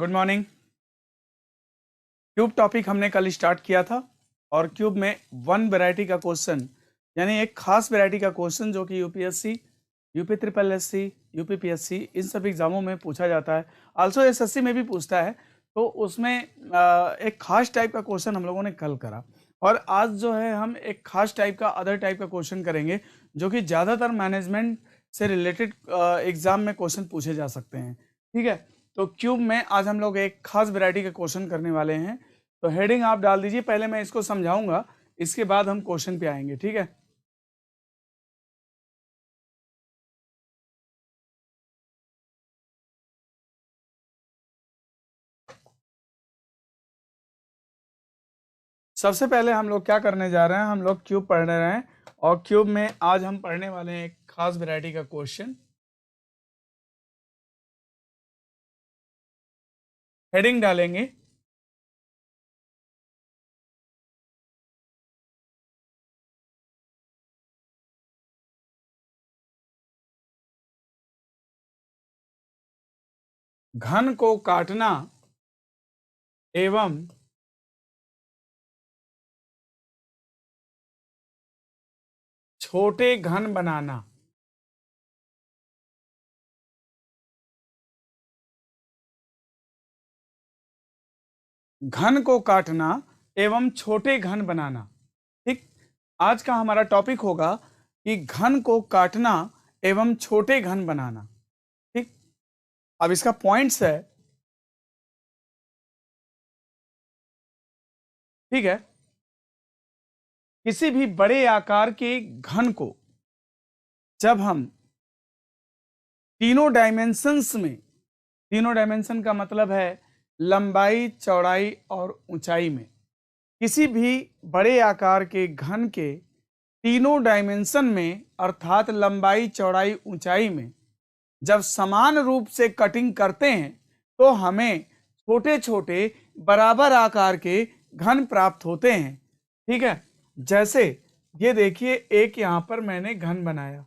Good morning. Cube topic हमने कल start किया था और क्यूब में वन वैरायटी का क्वेश्चन यानी एक खास वैरायटी का क्वेश्चन जो कि UPSC, UP triple SC, UPPSC इन सब एग्जामों में पूछा जाता है। आल्सो एसएससी में भी पूछता है। तो उसमें एक खास टाइप का क्वेश्चन हम लोगों ने कल करा और आज जो है हम एक खास टाइप का अदर टाइप का क्वेश्चन करेंगे जो कि ज़्यादातर मैनेजमेंट से रिलेटेड एग्जाम में क्वेश्चन पूछे जा सकते हैं। ठीक है, तो क्यूब में आज हम लोग एक खास वैरायटी का क्वेश्चन करने वाले हैं। तो हेडिंग आप डाल दीजिए, पहले मैं इसको समझाऊंगा, इसके बाद हम क्वेश्चन पे आएंगे। ठीक है, सबसे पहले हम लोग क्या करने जा रहे हैं, हम लोग क्यूब पढ़ने रहे हैं और क्यूब में आज हम पढ़ने वाले हैं एक खास वैरायटी का क्वेश्चन। हेडिंग डालेंगे घन को काटना एवं छोटे घन बनाना। घन को काटना एवं छोटे घन बनाना। ठीक, आज का हमारा टॉपिक होगा कि घन को काटना एवं छोटे घन बनाना। ठीक, अब इसका पॉइंट्स है, ठीक है, किसी भी बड़े आकार के घन को जब हम तीनों डायमेंशंस में, तीनों डायमेंशन का मतलब है लंबाई, चौड़ाई और ऊंचाई में, किसी भी बड़े आकार के घन के तीनों डायमेंशन में अर्थात लंबाई, चौड़ाई, ऊंचाई में जब समान रूप से कटिंग करते हैं तो हमें छोटे छोटे बराबर आकार के घन प्राप्त होते हैं। ठीक है, जैसे ये देखिए, एक यहां पर मैंने घन बनाया,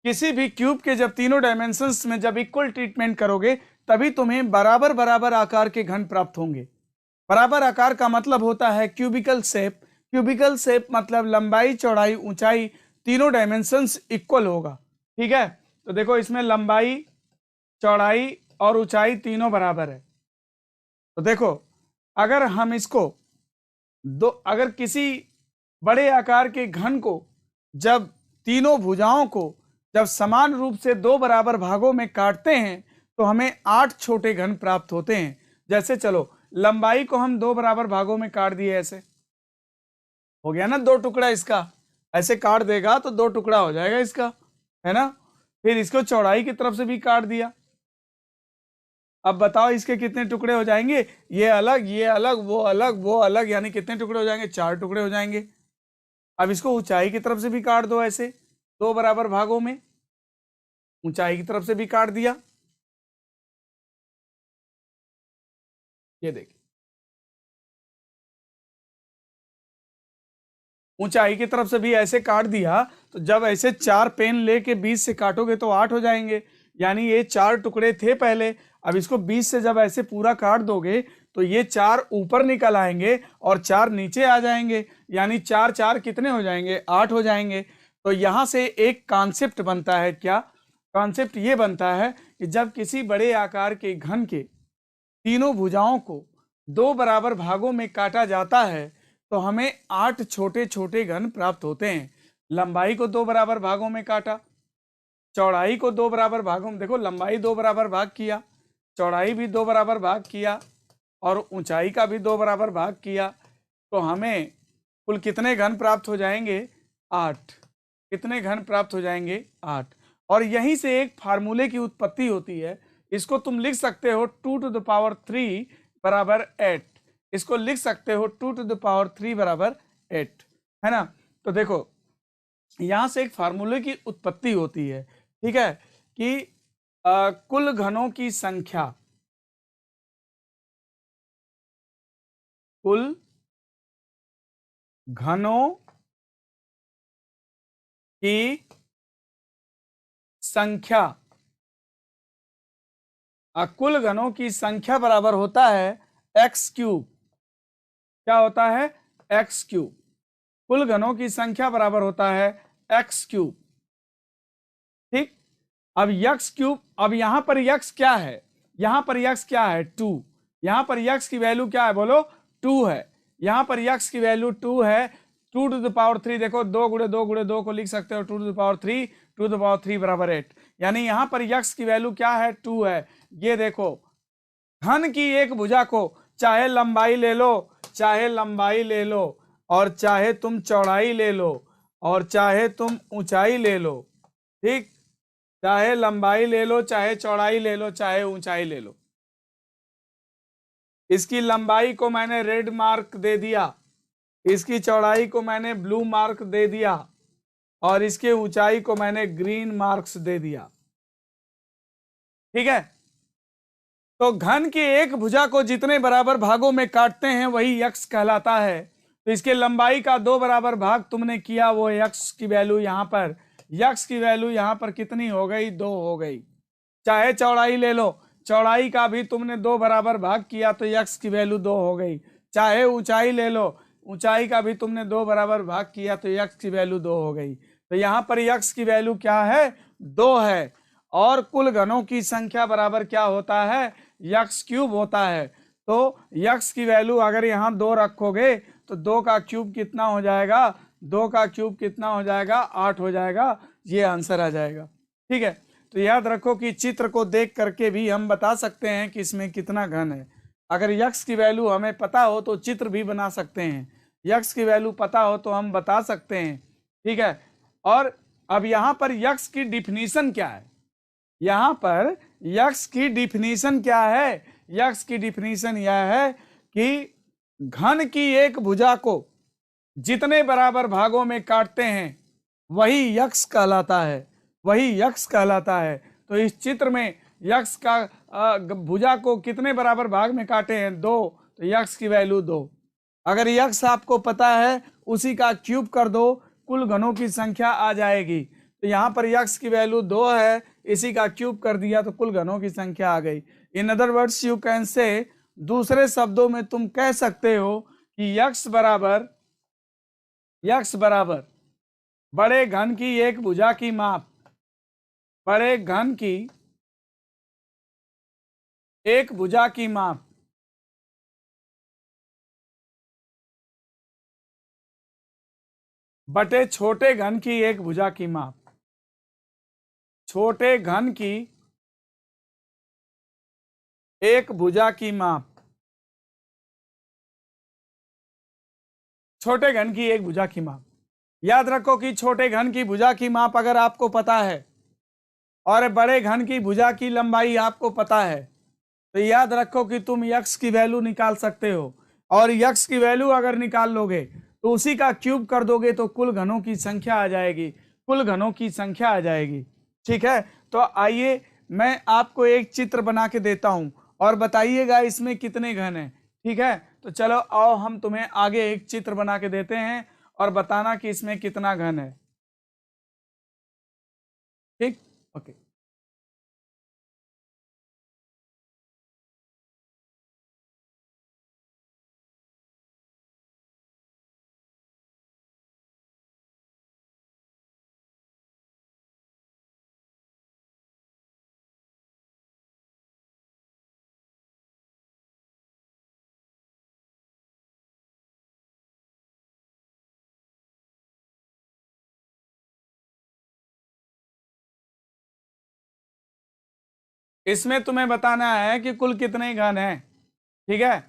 किसी भी क्यूब के जब तीनों डायमेंशंस में जब इक्वल ट्रीटमेंट करोगे तभी तुम्हें बराबर बराबर आकार के घन प्राप्त होंगे। बराबर आकार का मतलब होता है क्यूबिकल शेप। क्यूबिकल शेप मतलब लंबाई, चौड़ाई, ऊंचाई तीनों डायमेंशंस इक्वल होगा। ठीक है, तो देखो इसमें लंबाई, चौड़ाई और ऊंचाई तीनों बराबर है। तो देखो, अगर हम इसको अगर किसी बड़े आकार के घन को जब तीनों भुजाओं को जब समान रूप से दो बराबर भागों में काटते हैं तो हमें 8 छोटे घन प्राप्त होते हैं। जैसे चलो, लंबाई को हम दो बराबर भागों में काट दिए, ऐसे हो गया ना, दो टुकड़ा इसका, ऐसे काट देगा तो दो टुकड़ा हो जाएगा इसका, है ना। फिर इसको चौड़ाई की तरफ से भी काट दिया। अब बताओ इसके कितने टुकड़े हो जाएंगे, ये अलग, ये अलग, वो अलग, वो अलग, यानी कितने टुकड़े हो जाएंगे, 4 टुकड़े हो जाएंगे। अब इसको ऊंचाई की तरफ से भी काट दो, ऐसे दो बराबर भागों में, ऊंचाई की तरफ से भी काट दिया। ये देखिए, ऊंचाई की तरफ से भी ऐसे काट दिया, तो जब ऐसे 4 पेन लेके 20 से काटोगे तो 8 हो जाएंगे, यानी ये 4 टुकड़े थे पहले। अब इसको 20 से जब ऐसे पूरा काट दोगे तो ये 4 ऊपर निकल आएंगे और 4 नीचे आ जाएंगे, यानी 4 4 कितने हो जाएंगे, 8 हो जाएंगे। तो यहां से एक कॉन्सेप्ट बनता है, क्या कॉन्सेप्ट ये बनता है कि जब किसी बड़े आकार के घन के तीनों भुजाओं को दो बराबर भागों में काटा जाता है तो हमें 8 छोटे छोटे घन प्राप्त होते हैं। लंबाई को दो बराबर भागों में काटा, चौड़ाई को दो बराबर भागों में, देखो लंबाई दो बराबर भाग किया, चौड़ाई भी दो बराबर भाग किया और ऊंचाई का भी दो बराबर भाग किया, तो हमें कुल कितने घन प्राप्त हो जाएंगे, 8। कितने घन प्राप्त हो जाएंगे, 8। और यहीं से एक फार्मूले की उत्पत्ति होती है, इसको तुम लिख सकते हो 2⁻³ बराबर 8। इसको लिख सकते हो 2⁻³ बराबर 8, है ना। तो देखो यहां से एक फार्मूले की उत्पत्ति होती है, ठीक है, कि कुल घनों की संख्या, कुल घनों की संख्या, कुल घनों की संख्या बराबर होता है एक्स क्यूब। क्या होता है? X cube. कुल घनों की संख्या बराबर होता है एक्स क्यूब। ठीक। अब यक्स क्यूब, अब यहां पर यक्स क्या है? यहां पर यक्स क्या है? 2। यहां पर यक्स की वैल्यू क्या है? बोलो 2 है। यहां पर यक्स की वैल्यू 2 है। 2 टू द पावर 3, देखो 2 गुणे 2 गुणे 2 को लिख सकते हो 2 to the power 3, 2 to the power 3 बराबर 8। यानी यहां पर यक्स की वैल्यू क्या है? 2 है। ये देखो, घन की एक भुजा को चाहे लंबाई ले लो, चाहे लंबाई ले लो, और चाहे तुम चौड़ाई ले लो, और चाहे तुम ऊंचाई ले लो। ठीक, चाहे लंबाई ले लो, चाहे चौड़ाई ले लो, चाहे ऊंचाई ले लो। इसकी लंबाई को मैंने रेड मार्क दे दिया, इसकी चौड़ाई को मैंने ब्लू मार्क दे दिया, और इसके ऊंचाई को मैंने ग्रीन मार्क्स दे दिया। ठीक है। तो घन की एक भुजा को जितने बराबर भागों में काटते हैं वही यक्स कहलाता है। तो इसके लंबाई का 2 बराबर भाग तुमने किया, वो यक्स की वैल्यू यहां पर, यक्स की वैल्यू यहां पर कितनी हो गई? 2 हो गई। चाहे चौड़ाई ले लो, चौड़ाई का भी तुमने 2 बराबर भाग किया तो यक्स की वैल्यू 2 हो गई। चाहे ऊंचाई ले लो, ऊंचाई का भी तुमने 2 बराबर भाग किया तो यक्स की वैल्यू 2 हो गई। तो यहां पर यक्स की वैल्यू क्या है? 2 है। और कुल घनों की संख्या बराबर क्या होता है? यक्स क्यूब होता है। तो यक्स की वैल्यू अगर यहाँ 2 रखोगे तो 2 का क्यूब कितना हो जाएगा? 2 का क्यूब कितना हो जाएगा? 8 हो जाएगा। ये आंसर आ जाएगा। ठीक है। तो याद रखो कि चित्र को देख करके भी हम बता सकते हैं कि इसमें कितना घन है। अगर यक्स की वैल्यू हमें पता हो तो चित्र भी बना सकते हैं, यक्स की वैल्यू पता हो तो हम बता सकते हैं। ठीक है। और अब यहाँ पर यक्स की डिफिनीशन क्या है? यहां पर यक्स की डिफिनीशन क्या है? यक्स की डिफिनीशन यह है कि घन की एक भुजा को जितने बराबर भागों में काटते हैं वही यक्स कहलाता है, वही यक्स कहलाता है। तो इस चित्र में यक्स का भुजा को कितने बराबर भाग में काटे हैं? 2। तो यक्स की वैल्यू 2। अगर यक्स आपको पता है उसी का क्यूब कर दो, कुल घनों की संख्या आ जाएगी। तो यहाँ पर यक्स की वैल्यू 2 है, इसी का क्यूब कर दिया तो कुल घनों की संख्या आ गई। In other words you can say, दूसरे शब्दों में तुम कह सकते हो कि यक्स बराबर बड़े घन की एक भुजा की माप, बड़े घन की एक भुजा की माप बटे छोटे घन की एक भुजा की माप। छोटे घन की एक भुजा की माप, छोटे घन की एक भुजा की माप। याद रखो कि छोटे घन की भुजा की माप अगर आपको पता है और बड़े घन की भुजा की लंबाई आपको पता है तो याद रखो कि तुम यक्स की वैल्यू निकाल सकते हो। और यक्स की वैल्यू अगर निकाल लोगे तो उसी का क्यूब कर दोगे तो कुल घनों की संख्या आ जाएगी, कुल घनों की संख्या आ जाएगी। ठीक है। तो आइए मैं आपको एक चित्र बना के देता हूं और बताइएगा इसमें कितने घन हैं। ठीक है। तो चलो आओ हम तुम्हें आगे एक चित्र बना के देते हैं और बताना कि इसमें कितना घन है। ठीक। ओके। इसमें तुम्हें बताना है कि कुल कितने घन हैं। ठीक है।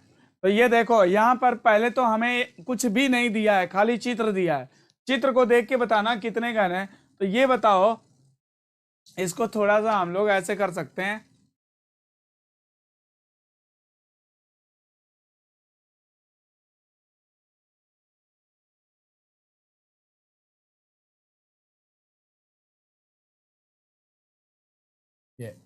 तो ये देखो यहां पर पहले तो हमें कुछ भी नहीं दिया है, खाली चित्र दिया है। चित्र को देख के बताना कितने घन है। तो ये बताओ, इसको थोड़ा सा हम लोग ऐसे कर सकते हैं। ये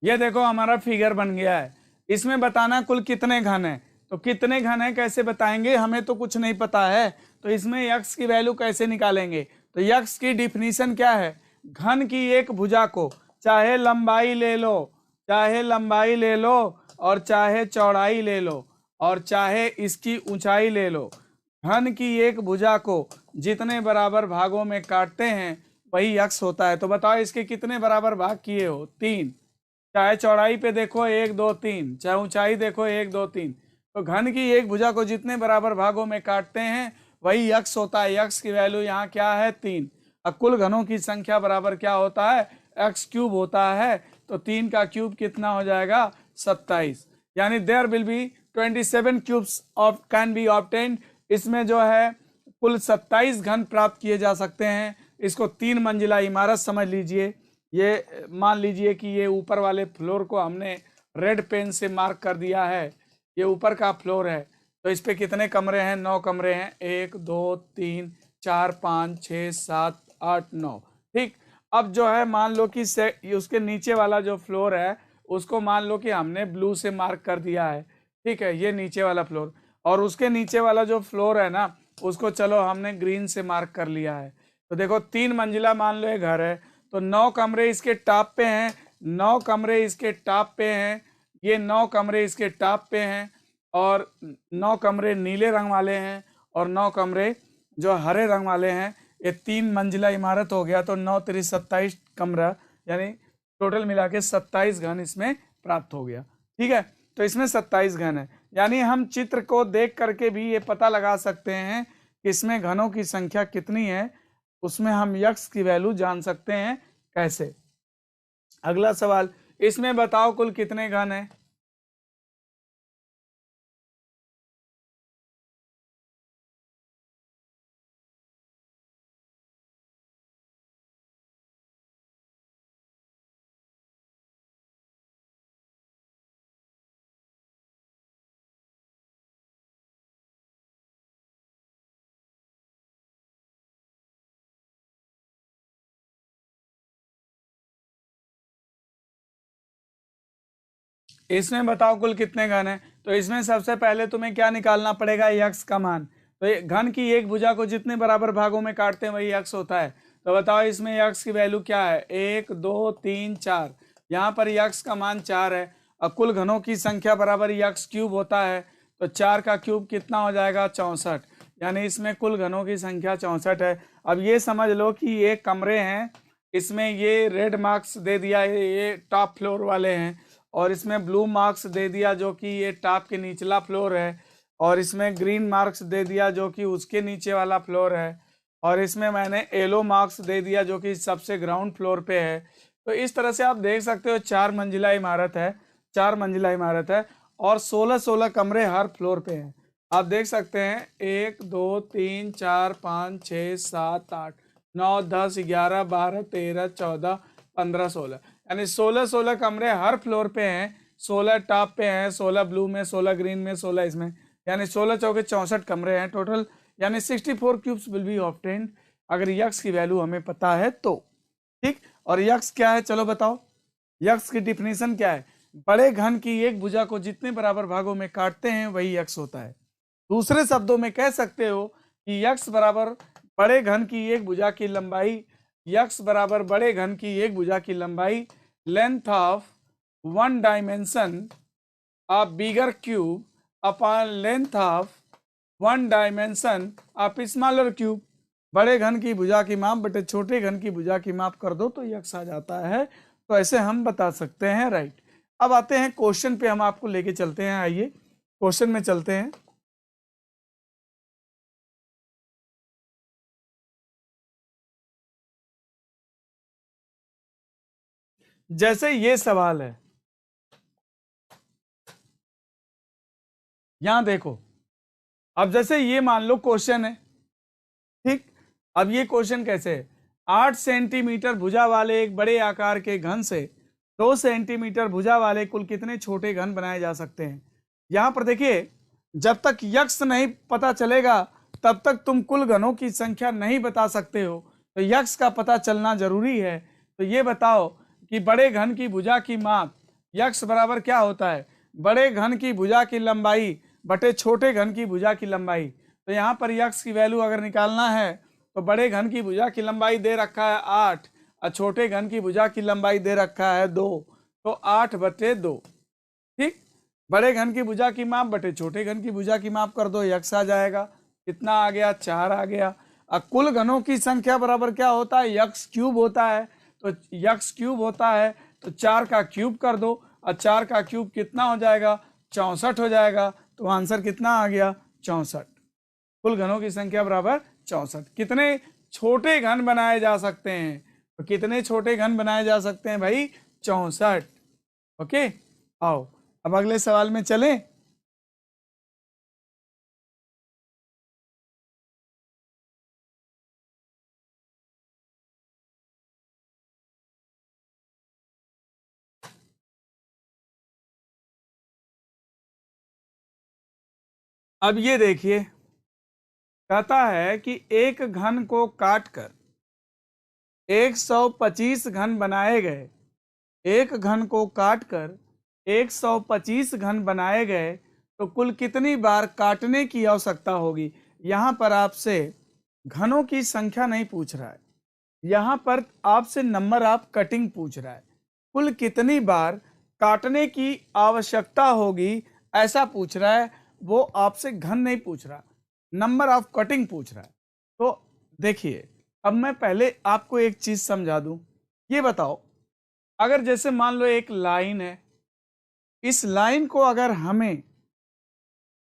ये देखो हमारा फिगर बन गया है। इसमें बताना कुल कितने घन है। तो कितने घन है कैसे बताएंगे, हमें तो कुछ नहीं पता है, तो इसमें यक्स की वैल्यू कैसे निकालेंगे। तो यक्स की डिफिनीशन क्या है, घन की एक भुजा को चाहे लंबाई ले लो, चाहे लंबाई ले लो और चाहे चौड़ाई ले लो और चाहे इसकी ऊंचाई ले लो, घन की एक भुजा को जितने बराबर भागों में काटते हैं वही यक्स होता है। तो बताओ इसके कितने बराबर भाग किए हो, 3। चाहे चौड़ाई पे देखो 1 2 3, चाहे ऊंचाई देखो 1 2 3। तो घन की एक भुजा को जितने बराबर भागों में काटते हैं वही यक्स होता है। यक्स की वैल्यू यहाँ क्या है, 3। अब कुल घनों की संख्या बराबर क्या होता है, एक्स क्यूब होता है। तो 3 का क्यूब कितना हो जाएगा, 27। यानी there will be 27 cubes of can be obtained. इसमें जो है कुल 27 घन प्राप्त किए जा सकते हैं। इसको 3 मंजिला इमारत समझ लीजिए। ये मान लीजिए कि ये ऊपर वाले फ्लोर को हमने रेड पेन से मार्क कर दिया है, ये ऊपर का फ्लोर है। तो इस पे कितने कमरे हैं, 9 कमरे हैं, 1 2 3 4 5 6 7 8 9। ठीक, अब जो है मान लो कि उसके नीचे वाला जो फ्लोर है उसको मान लो कि हमने ब्लू से मार्क कर दिया है। ठीक है, ये नीचे वाला फ्लोर, और उसके नीचे वाला जो फ्लोर है ना उसको चलो हमने ग्रीन से मार्क कर लिया है। तो देखो 3 मंजिला मान लो ये घर है, तो 9 कमरे इसके टॉप पे हैं, 9 कमरे इसके टॉप पे हैं, ये 9 कमरे इसके टॉप पे हैं, और 9 कमरे नीले रंग वाले हैं और 9 कमरे जो हरे रंग वाले हैं। ये 3 मंजिला इमारत हो गया। तो 9 3 27 कमरा, यानी टोटल मिला के 27 घन इसमें प्राप्त हो गया। ठीक है, तो इसमें 27 घन है। यानी हम चित्र को देख करके भी ये पता लगा सकते हैं कि इसमें घनों की संख्या कितनी है, उसमें हम यक्स की वैल्यू जान सकते हैं। कैसे, अगला सवाल, इसमें बताओ कुल कितने घन है। इसमें बताओ कुल कितने घन है। तो इसमें सबसे पहले तुम्हें क्या निकालना पड़ेगा, यक्स का मान। तो ये घन की एक भुजा को जितने बराबर भागों में काटते हैं वही यक्स होता है। तो बताओ इसमें यक्स की वैल्यू क्या है, 1 2 3 4। यहाँ पर यक्स का मान 4 है। अब कुल घनों की संख्या बराबर यक्स क्यूब होता है। तो 4 का क्यूब कितना हो जाएगा, 64। यानी इसमें कुल घनों की संख्या 64 है। अब ये समझ लो कि ये कमरे हैं, इसमें ये रेड मार्क्स दे दिया, ये टॉप फ्लोर वाले हैं, और इसमें ब्लू मार्क्स दे दिया जो कि ये टॉप के निचला फ्लोर है, और इसमें ग्रीन मार्क्स दे दिया जो कि उसके नीचे वाला फ्लोर है, और इसमें मैंने येलो मार्क्स दे दिया जो कि सबसे ग्राउंड फ्लोर पे है। तो इस तरह से आप देख सकते हो 4 मंजिला इमारत है, 4 मंजिला इमारत है, और 16 कमरे हर फ्लोर पे हैं। आप देख सकते हैं 1 2 3 4 5 6 7 8 9 10 11 12 13 14 15 16, यानी 16 कमरे हर फ्लोर पे हैं। 16 टॉप पे हैं, 16 ब्लू में, 16 ग्रीन में, 16 इसमें, यानी 16 चौके 64 कमरे हैं टोटल। यानी 64 क्यूब्स विल बी ऑब्टेन्ड अगर यक्स की वैल्यू हमें पता है तो। ठीक, और यक्स क्या है चलो बताओ, यक्स की डिफिनीशन क्या है, बड़े घन की एक भुजा को जितने बराबर भागों में काटते हैं वही यक्स होता है। दूसरे शब्दों में कह सकते हो कि यक्स बराबर बड़े घन की एक भुजा की लंबाई, यक्स बराबर बड़े घन की एक भुजा की लंबाई, length of one dimension of bigger cube upon length of one dimension of smaller cube. बड़े घन की भुजा की माप बटे छोटे घन की भुजा की माप कर दो तो यक्स आ जाता है। तो ऐसे हम बता सकते हैं, राइट। अब आते हैं क्वेश्चन पे, हम आपको लेके चलते हैं, आइए क्वेश्चन में चलते हैं। जैसे ये सवाल है, यहां देखो, अब जैसे ये मान लो क्वेश्चन है, ठीक। अब ये क्वेश्चन कैसे है, 8 सेंटीमीटर भुजा वाले एक बड़े आकार के घन से 2 सेंटीमीटर भुजा वाले कुल कितने छोटे घन बनाए जा सकते हैं। यहां पर देखिए, जब तक यक्स नहीं पता चलेगा तब तक तुम कुल घनों की संख्या नहीं बता सकते हो। तो यक्स का पता चलना जरूरी है। तो ये बताओ कि बड़े घन की भुजा की माप, यक्स बराबर क्या होता है, बड़े घन की भुजा की लंबाई बटे छोटे घन की भुजा की लंबाई। तो यहाँ पर यक्स की वैल्यू अगर निकालना है तो बड़े घन की भुजा की लंबाई दे रखा है 8 और छोटे घन की भुजा की लंबाई दे रखा है 2, तो 8/2। ठीक, बड़े घन की भुजा की माप बटे छोटे घन की भुजा की माप कर दो, यक्स आ जाएगा। कितना आ गया? 4 आ गया। अब कुल घनों की संख्या बराबर क्या होता है? यक्स क्यूब होता है। तो यक्स क्यूब होता है तो 4 का क्यूब कर दो और 4 का क्यूब कितना हो जाएगा? 64 हो जाएगा। तो आंसर कितना आ गया? 64। कुल घनों की संख्या बराबर 64। कितने छोटे घन बनाए जा सकते हैं? तो कितने छोटे घन बनाए जा सकते हैं भाई? 64। ओके, आओ अब अगले सवाल में चलें। अब ये देखिए, कहता है कि एक घन को काटकर 125 घन बनाए गए। एक घन को काटकर 125 घन बनाए गए तो कुल कितनी बार काटने की आवश्यकता होगी? यहां पर आपसे घनों की संख्या नहीं पूछ रहा है, यहां पर आपसे नंबर ऑफ कटिंग पूछ रहा है। कुल कितनी बार काटने की आवश्यकता होगी ऐसा पूछ रहा है। वो आपसे घन नहीं पूछ रहा, नंबर ऑफ कटिंग पूछ रहा है। तो देखिए, अब मैं पहले आपको एक चीज समझा दूं। ये बताओ, अगर जैसे मान लो एक लाइन है, इस लाइन को अगर हमें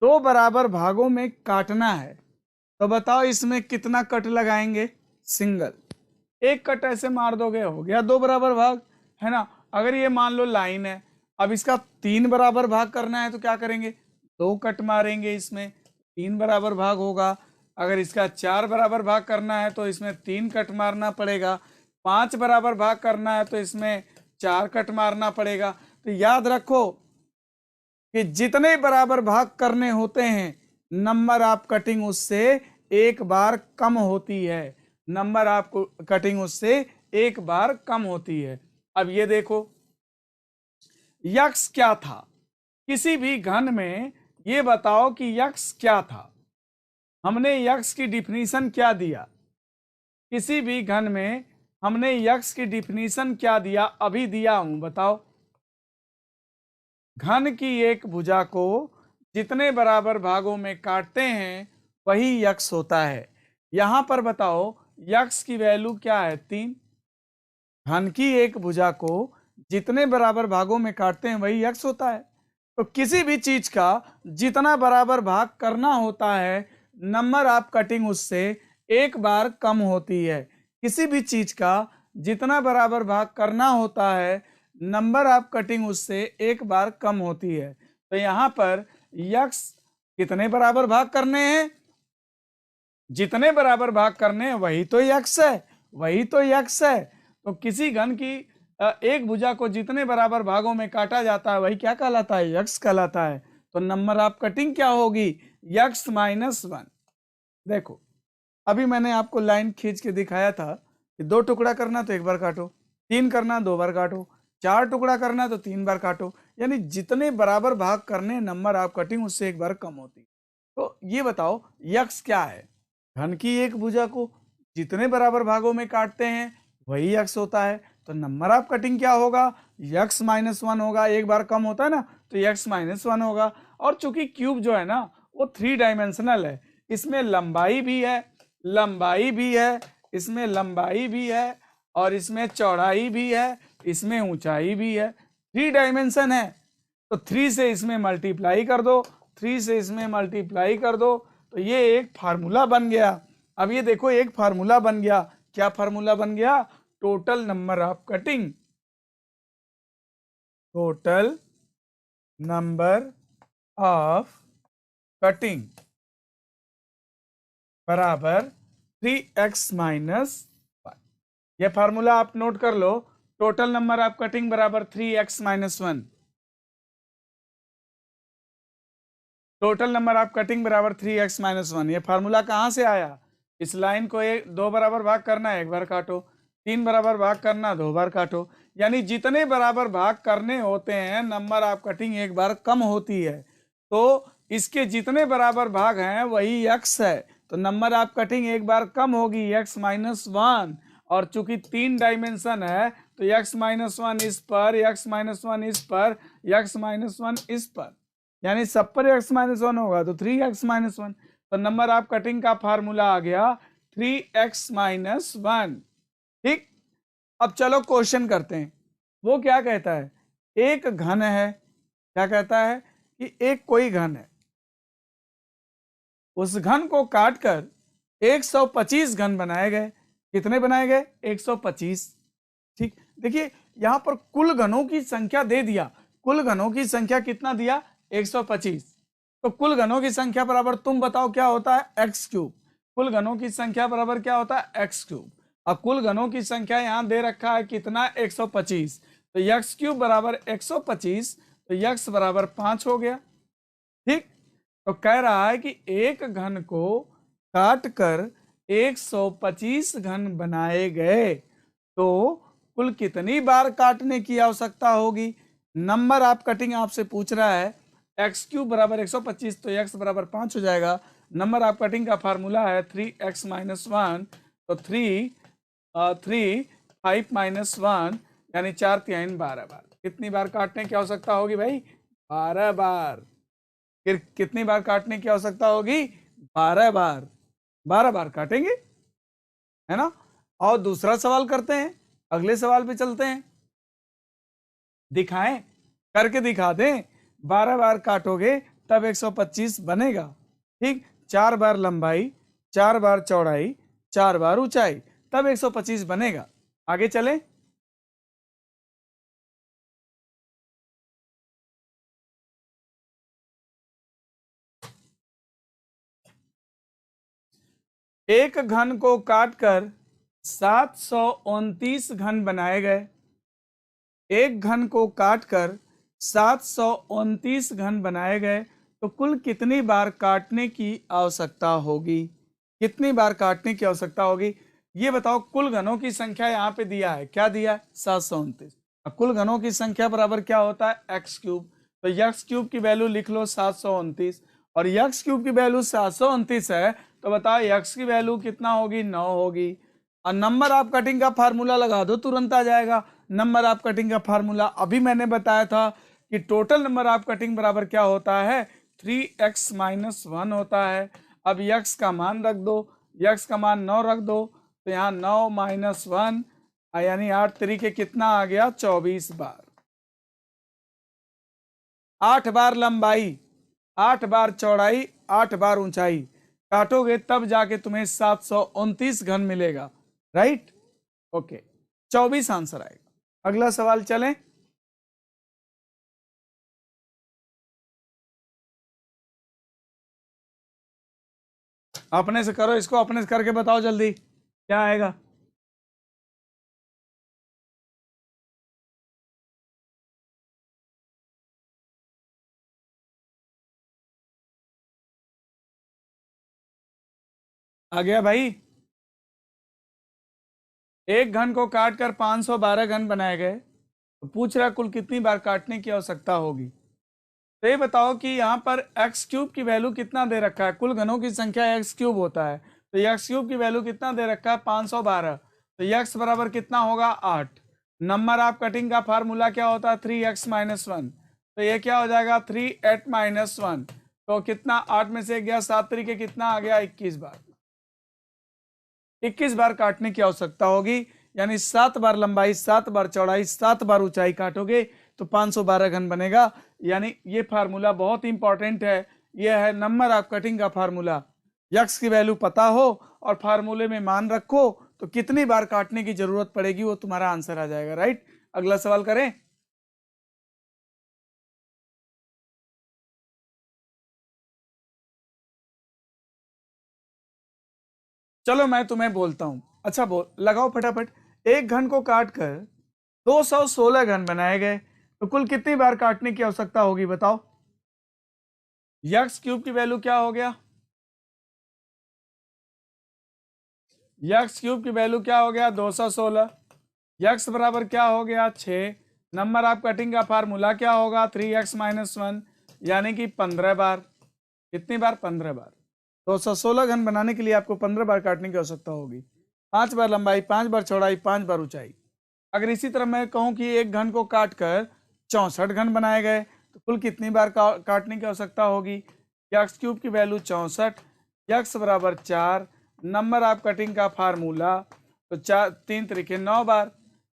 2 बराबर भागों में काटना है तो बताओ इसमें कितना कट लगाएंगे? सिंगल। एक कट ऐसे मार दोगे, हो गया 2 बराबर भाग, है ना। अगर ये मान लो लाइन है, अब इसका 3 बराबर भाग करना है तो क्या करेंगे? 2 कट मारेंगे, इसमें 3 बराबर भाग होगा। अगर इसका 4 बराबर भाग करना है तो इसमें 3 कट मारना पड़ेगा। 5 बराबर भाग करना है तो इसमें 4 कट मारना पड़ेगा। तो याद रखो कि जितने बराबर भाग करने होते हैं, नंबर ऑफ कटिंग उससे एक बार कम होती है। नंबर ऑफ कटिंग उससे एक बार कम होती है। अब ये देखो, यक्स क्या था? किसी भी घन में ये बताओ कि यक्स क्या था। हमने यक्स की डिफिनीशन क्या दिया? किसी भी घन में हमने यक्स की डिफिनीशन क्या दिया? अभी दिया हूं, बताओ। घन की एक भुजा को जितने बराबर भागों में काटते हैं वही यक्स होता है। यहां पर बताओ यक्स की वैल्यू क्या है? 3। घन की एक भुजा को जितने बराबर भागों में काटते हैं वही यक्स होता है। तो किसी भी चीज का जितना बराबर भाग करना होता है, नंबर ऑफ कटिंग उससे एक बार कम होती है। किसी भी चीज का जितना बराबर भाग करना होता है, नंबर ऑफ कटिंग उससे एक बार कम होती है। तो यहां पर यक्स कितने बराबर भाग करने हैं? जितने बराबर भाग करने हैं वही तो यक्स है, वही तो यक्स है। तो किसी घन की एक भुजा को जितने बराबर भागों में काटा जाता है वही क्या कहलाता है? यक्स कहलाता है। तो नंबर ऑफ कटिंग क्या होगी? X minus 1। देखो, अभी मैंने आपको लाइन खींच के दिखाया था कि 2 टुकड़ा करना तो 1 बार काटो, 3 करना 2 बार काटो, 4 टुकड़ा करना तो 3 बार काटो। यानी जितने बराबर भाग करने, नंबर ऑफ कटिंग उससे एक बार कम होती। तो ये बताओ यक्स क्या है? घन की एक भुजा को जितने बराबर भागों में काटते हैं वही यक्स होता है। तो नंबर ऑफ कटिंग क्या होगा? यक्स माइनस 1 होगा। एक बार कम होता है ना, तो यक्स माइनस 1 होगा। और चूंकि क्यूब जो है ना वो 3 डायमेंशनल है, इसमें लंबाई भी है, लंबाई भी है, इसमें लंबाई भी है, और इसमें चौड़ाई भी है, इसमें ऊंचाई भी है। 3 डायमेंशन है। तो 3 से इसमें मल्टीप्लाई कर दो, 3 से इसमें मल्टीप्लाई कर दो, तो ये एक फार्मूला बन गया। अब ये देखो एक फार्मूला बन गया। क्या फार्मूला बन गया? Total number of cutting, total number of cutting बराबर 3x माइनस 1। यह फार्मूला आप नोट कर लो। टोटल नंबर ऑफ कटिंग बराबर 3x minus 1। Total number of cutting बराबर 3x माइनस 1। ये फार्मूला कहाँ से आया? इस लाइन को 2 बराबर भाग करना है 1 बार काटो, 3 बराबर भाग करना 2 बार काटो। यानी जितने बराबर भाग करने होते हैं, नंबर ऑफ कटिंग एक बार कम होती है। तो इसके जितने बराबर भाग हैं वही x है, तो नंबर ऑफ कटिंग एक बार कम होगी x माइनस वन, और चूंकि 3 डायमेंशन है तो x माइनस वन इस पर, x माइनस वन इस पर, x माइनस वन इस पर, यानी सब पर x माइनस वन होगा तो 3x माइनस वन। तो नंबर ऑफ कटिंग का फार्मूला आ गया 3x माइनस वन। ठीक, अब चलो क्वेश्चन करते हैं। वो क्या कहता है, एक घन है, क्या कहता है कि एक कोई घन है, उस घन को काटकर 125 घन बनाए गए। कितने बनाए गए, 125। ठीक, देखिए यहां पर कुल घनों की संख्या दे दिया, कुल घनों की संख्या कितना दिया, 125। तो कुल घनों की संख्या बराबर तुम बताओ क्या होता है, एक्स क्यूब। कुल घनों की संख्या बराबर क्या होता है, एक्स क्यूब। अब कुल घनों की संख्या यहां दे रखा है कितना, 125, तो एक्स क्यूब बराबर 125, तो एक्स बराबर 5 हो गया। ठीक, तो कह रहा है कि एक घन को काट कर 125 घन बनाए गए, तो कुल कितनी बार काटने की आवश्यकता होगी। नंबर ऑफ कटिंग आपसे पूछ रहा है, एक्स क्यूब बराबर 125, तो एक्स बराबर 5 हो जाएगा। नंबर ऑफ कटिंग का फार्मूला है 3x माइनस वन, तो 5 माइनस वन यानी 4×3 12 बार। कितनी बार काटने की आवश्यकता होगी भाई, 12 बार। फिर कितनी बार काटने की आवश्यकता होगी, 12 बार। 12 बार काटेंगे, है ना। और दूसरा सवाल करते हैं, अगले सवाल पे चलते हैं। दिखाएं, करके दिखा दें। 12 बार काटोगे तब 125 बनेगा। ठीक, 4 बार लंबाई, 4 बार चौड़ाई, 4 बार ऊंचाई, तब 125 बनेगा। आगे चलें। एक घन को काटकर 729 घन बनाए गए। एक घन को काटकर 729 घन बनाए गए, तो कुल कितनी बार काटने की आवश्यकता होगी। कितनी बार काटने की आवश्यकता होगी ये बताओ। कुल घनों की संख्या यहाँ पे दिया है, क्या दिया है, 729। अब कुल घनों की संख्या बराबर क्या होता है, एक्स क्यूब। तो एक्स क्यूब की वैल्यू लिख लो 729, और एक्स क्यूब की वैल्यू 729 है, तो बताओ एक्स की वैल्यू कितना होगी, 9 होगी। और नंबर ऑफ कटिंग का फार्मूला लगा दो, तुरंत आ जाएगा। नंबर ऑफ कटिंग का फार्मूला अभी मैंने बताया था कि टोटल नंबर ऑफ कटिंग बराबर क्या होता है, 3x माइनस वन होता है। अब x का मान रख दो, x का मान 9 रख दो, तो यहाँ 9 माइनस वन यानी 8 तरीके कितना आ गया, 24 बार। 8 बार लंबाई, 8 बार चौड़ाई, 8 बार ऊंचाई काटोगे तब जाके तुम्हें 729 घन मिलेगा। राइट, ओके, 24 आंसर आएगा। अगला सवाल चलें। अपने से करो इसको, अपने से करके बताओ जल्दी क्या आएगा। आ गया भाई। एक घन को काटकर 512 घन बनाए गए, तो पूछ रहा कुल कितनी बार काटने की आवश्यकता होगी। तो ये बताओ कि यहाँ पर एक्स क्यूब की वैल्यू कितना दे रखा है, कुल घनों की संख्या एक्स क्यूब होता है, तो एक्स क्यूब की वैल्यू कितना दे रखा है, 512। तो एक्स बराबर कितना होगा, 8। नंबर ऑफ कटिंग का फार्मूला क्या होता है, 3x माइनस वन, तो ये क्या हो जाएगा, 3 माइनस वन। तो कितना, 8 में से गया 7 तरीके कितना आ गया, 21 बार। 21 बार काटने की आवश्यकता होगी, यानी 7 बार लंबाई, 7 बार चौड़ाई, 7 बार ऊंचाई काटोगे तो 512 घन बनेगा। यानी ये फार्मूला बहुत इंपॉर्टेंट है, यह है नंबर ऑफ कटिंग का फार्मूला। यक्स की वैल्यू पता हो और फार्मूले में मान रखो तो कितनी बार काटने की जरूरत पड़ेगी वो तुम्हारा आंसर आ जाएगा। राइट, अगला सवाल करें। चलो मैं तुम्हें बोलता हूं, अच्छा बोल, लगाओ फटाफट। एक घन को काटकर 216 घन बनाए गए, तो कुल कितनी बार काटने की आवश्यकता होगी बताओ। यक्स क्यूब की वैल्यू क्या हो गया, यक्स क्यूब की वैल्यू क्या हो गया, 216। यक्स बराबर क्या हो गया, 6। नंबर ऑफ कटिंग का फार्मूला क्या होगा, 3x माइनस वन, यानी कि 15 बार। कितनी बार? 15 बार। 216 घन बनाने के लिए आपको 15 बार काटने की आवश्यकता होगी। 5 बार लंबाई, 5 बार चौड़ाई, 5 बार ऊंचाई। अगर इसी तरह मैं कहूं कि एक घन को काट कर 64 घन बनाए गए तो कुल कितनी बार काटने की आवश्यकता होगी? यक्स क्यूब की वैल्यू 64, यक्स बराबर 4, नंबर ऑफ कटिंग का फार्मूला तो 3 तरीके 9 बार।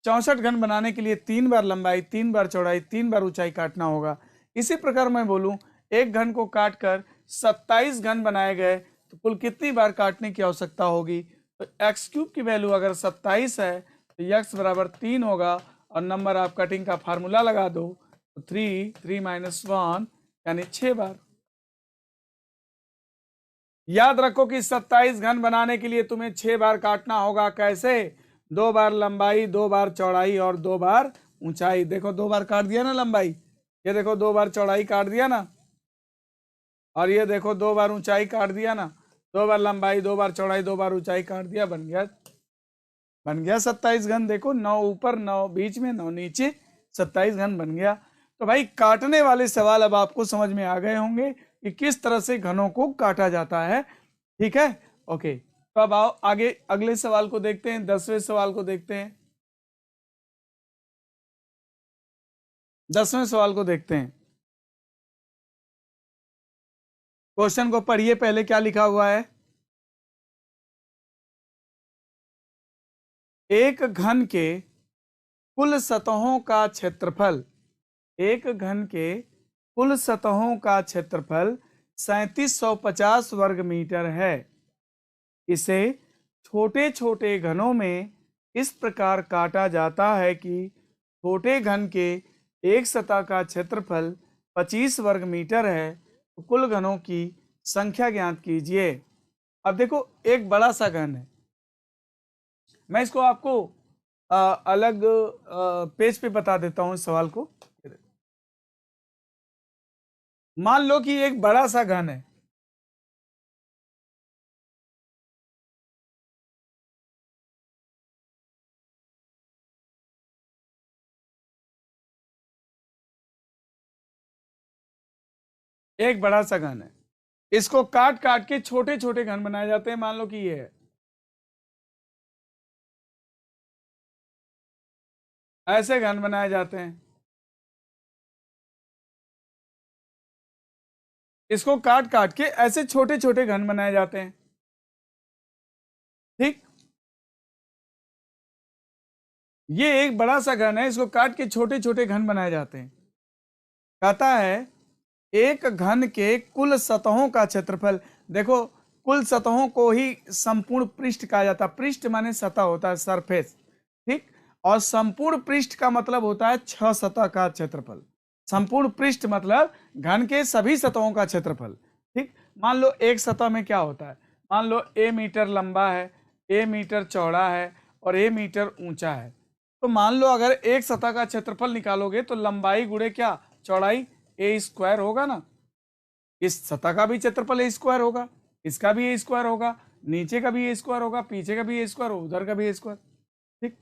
64 घन बनाने के लिए 3 बार लंबाई, 3 बार चौड़ाई, 3 बार ऊंचाई काटना होगा। इसी प्रकार मैं बोलूं एक घन को काट कर 27 घन बनाए गए तो कुल कितनी बार काटने की आवश्यकता होगी? तो एक्स क्यूब की वैल्यू अगर 27 है तो यक्स बराबर 3 होगा और नंबर ऑफ कटिंग का फार्मूला लगा दो तो 3 माइनस 1 यानी 6 बार। याद रखो कि 27 घन बनाने के लिए तुम्हें 6 बार काटना होगा। कैसे? 2 बार लंबाई, 2 बार चौड़ाई और 2 बार ऊंचाई। देखो 2 बार काट दिया ना लंबाई, ये देखो 2 बार चौड़ाई काट दिया ना, और ये देखो 2 बार ऊंचाई काट दिया ना। 2 बार लंबाई, 2 बार चौड़ाई, 2 बार ऊंचाई काट दिया, बन गया 27 घन। देखो 9 ऊपर, 9 बीच में, 9 नीचे, 27 घन बन गया। तो भाई काटने वाले सवाल अब आपको समझ में आ गए होंगे कि किस तरह से घनों को काटा जाता है। ठीक है, ओके। तो अब आओ आगे अगले सवाल को देखते हैं, 10वें सवाल को देखते हैं। 10वें सवाल को देखते हैं। क्वेश्चन को पढ़िए, पहले क्या लिखा हुआ है? एक घन के कुल सतहों का क्षेत्रफल, एक घन के कुल सतहों का क्षेत्रफल 3750 वर्ग मीटर है। इसे छोटे छोटे घनों में इस प्रकार काटा जाता है कि छोटे घन के एक सतह का क्षेत्रफल 25 वर्ग मीटर है। तो कुल घनों की संख्या ज्ञात कीजिए। अब देखो एक बड़ा सा घन है, मैं इसको आपको अलग पेज पे बता देता हूं इस सवाल को। मान लो कि एक बड़ा सा घन है, एक बड़ा सा घन है, इसको काट काट के छोटे छोटे घन बनाए जाते हैं। मान लो कि ये है, ऐसे घन बनाए जाते हैं। इसको काट काट के ऐसे छोटे छोटे घन बनाए जाते हैं। ठीक, ये एक बड़ा सा घन है, इसको काट के छोटे छोटे घन बनाए जाते हैं। कहता है एक घन के कुल सतहों का क्षेत्रफल। देखो कुल सतहों को ही संपूर्ण पृष्ठ कहा जाता है। पृष्ठ माने सतह होता है, सरफेस। ठीक, और संपूर्ण पृष्ठ का मतलब होता है 6 सतह का क्षेत्रफल। संपूर्ण पृष्ठ मतलब घन के सभी सतहों का क्षेत्रफल। ठीक, मान लो एक सतह में क्या होता है, मान लो a मीटर लंबा है, a मीटर चौड़ा है और a मीटर ऊंचा है। तो मान लो अगर एक सतह का क्षेत्रफल निकालोगे तो लंबाई गुणे क्या, चौड़ाई, ए स्क्वायर होगा ना। इस सतह का भी क्षेत्रफल ए स्क्वायर होगा, इसका भी ए स्क्वायर होगा, नीचे का भी ए स्क्वायर होगा, पीछे का भी ए स्क्वायर, उधर का भी ए स्क्वायर। ठीक,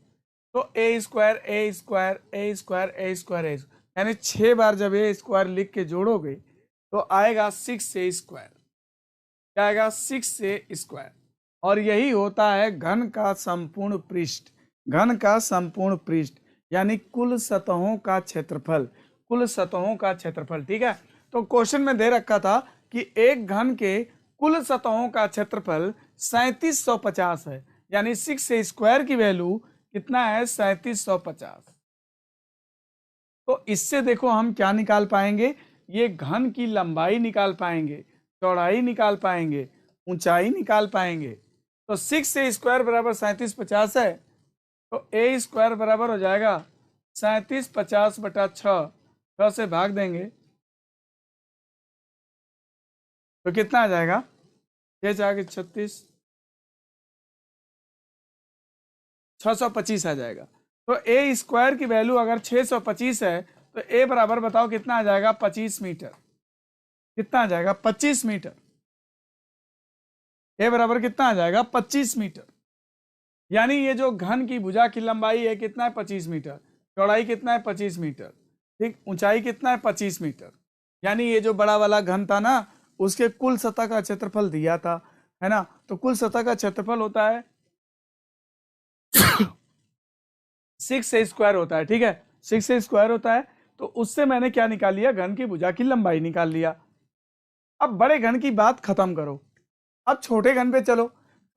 तो ए स्क्वायर ए स्क्वायर ए स्क्वायर ए स्क्वायर ए, यानी 6 बार जब ए स्क्वायर लिख के जोड़ोगे तो आएगा 6 ए स्क्वायर। क्या आएगा? 6 ए स्क्वायर। और यही होता है घन का संपूर्ण पृष्ठ। घन का संपूर्ण पृष्ठ यानी कुल सतहों का क्षेत्रफल, कुल सतहों का क्षेत्रफल। ठीक है, तो क्वेश्चन में दे रखा था कि एक घन के कुल सतहों का क्षेत्रफल 3750 है, यानी 6 ए स्क्वायर की वैल्यू कितना है? 3750। तो इससे देखो हम क्या निकाल पाएंगे, ये घन की लंबाई निकाल पाएंगे, चौड़ाई निकाल पाएंगे, ऊंचाई निकाल पाएंगे। तो 6 ए स्क्वायर बराबर 3750 है, तो ए स्क्वायर बराबर हो जाएगा 3750 बटा 6 से भाग देंगे तो कितना आ जाएगा? 6×36 625 आ जाएगा। तो ए स्क्वायर की वैल्यू अगर 625 है तो ए बराबर बताओ कितना आ जाएगा? 25 मीटर। कितना आ जाएगा? 25 मीटर। ए बराबर कितना आ जाएगा? 25 मीटर। यानी ये जो घन की भुजा की लंबाई है कितना है? 25 मीटर। चौड़ाई कितना है? 25 मीटर। ठीक, ऊंचाई कितना है? 25 मीटर। यानी ये जो बड़ा वाला घन था ना, उसके कुल सतह का क्षेत्रफल दिया था, है ना। तो कुल सतह का क्षेत्रफल होता है 6a² होता है, ठीक है, 6a² होता है। तो उससे मैंने क्या निकाल लिया, घन की भुजा की लंबाई निकाल लिया। अब बड़े घन की बात खत्म करो, अब छोटे घन पे चलो।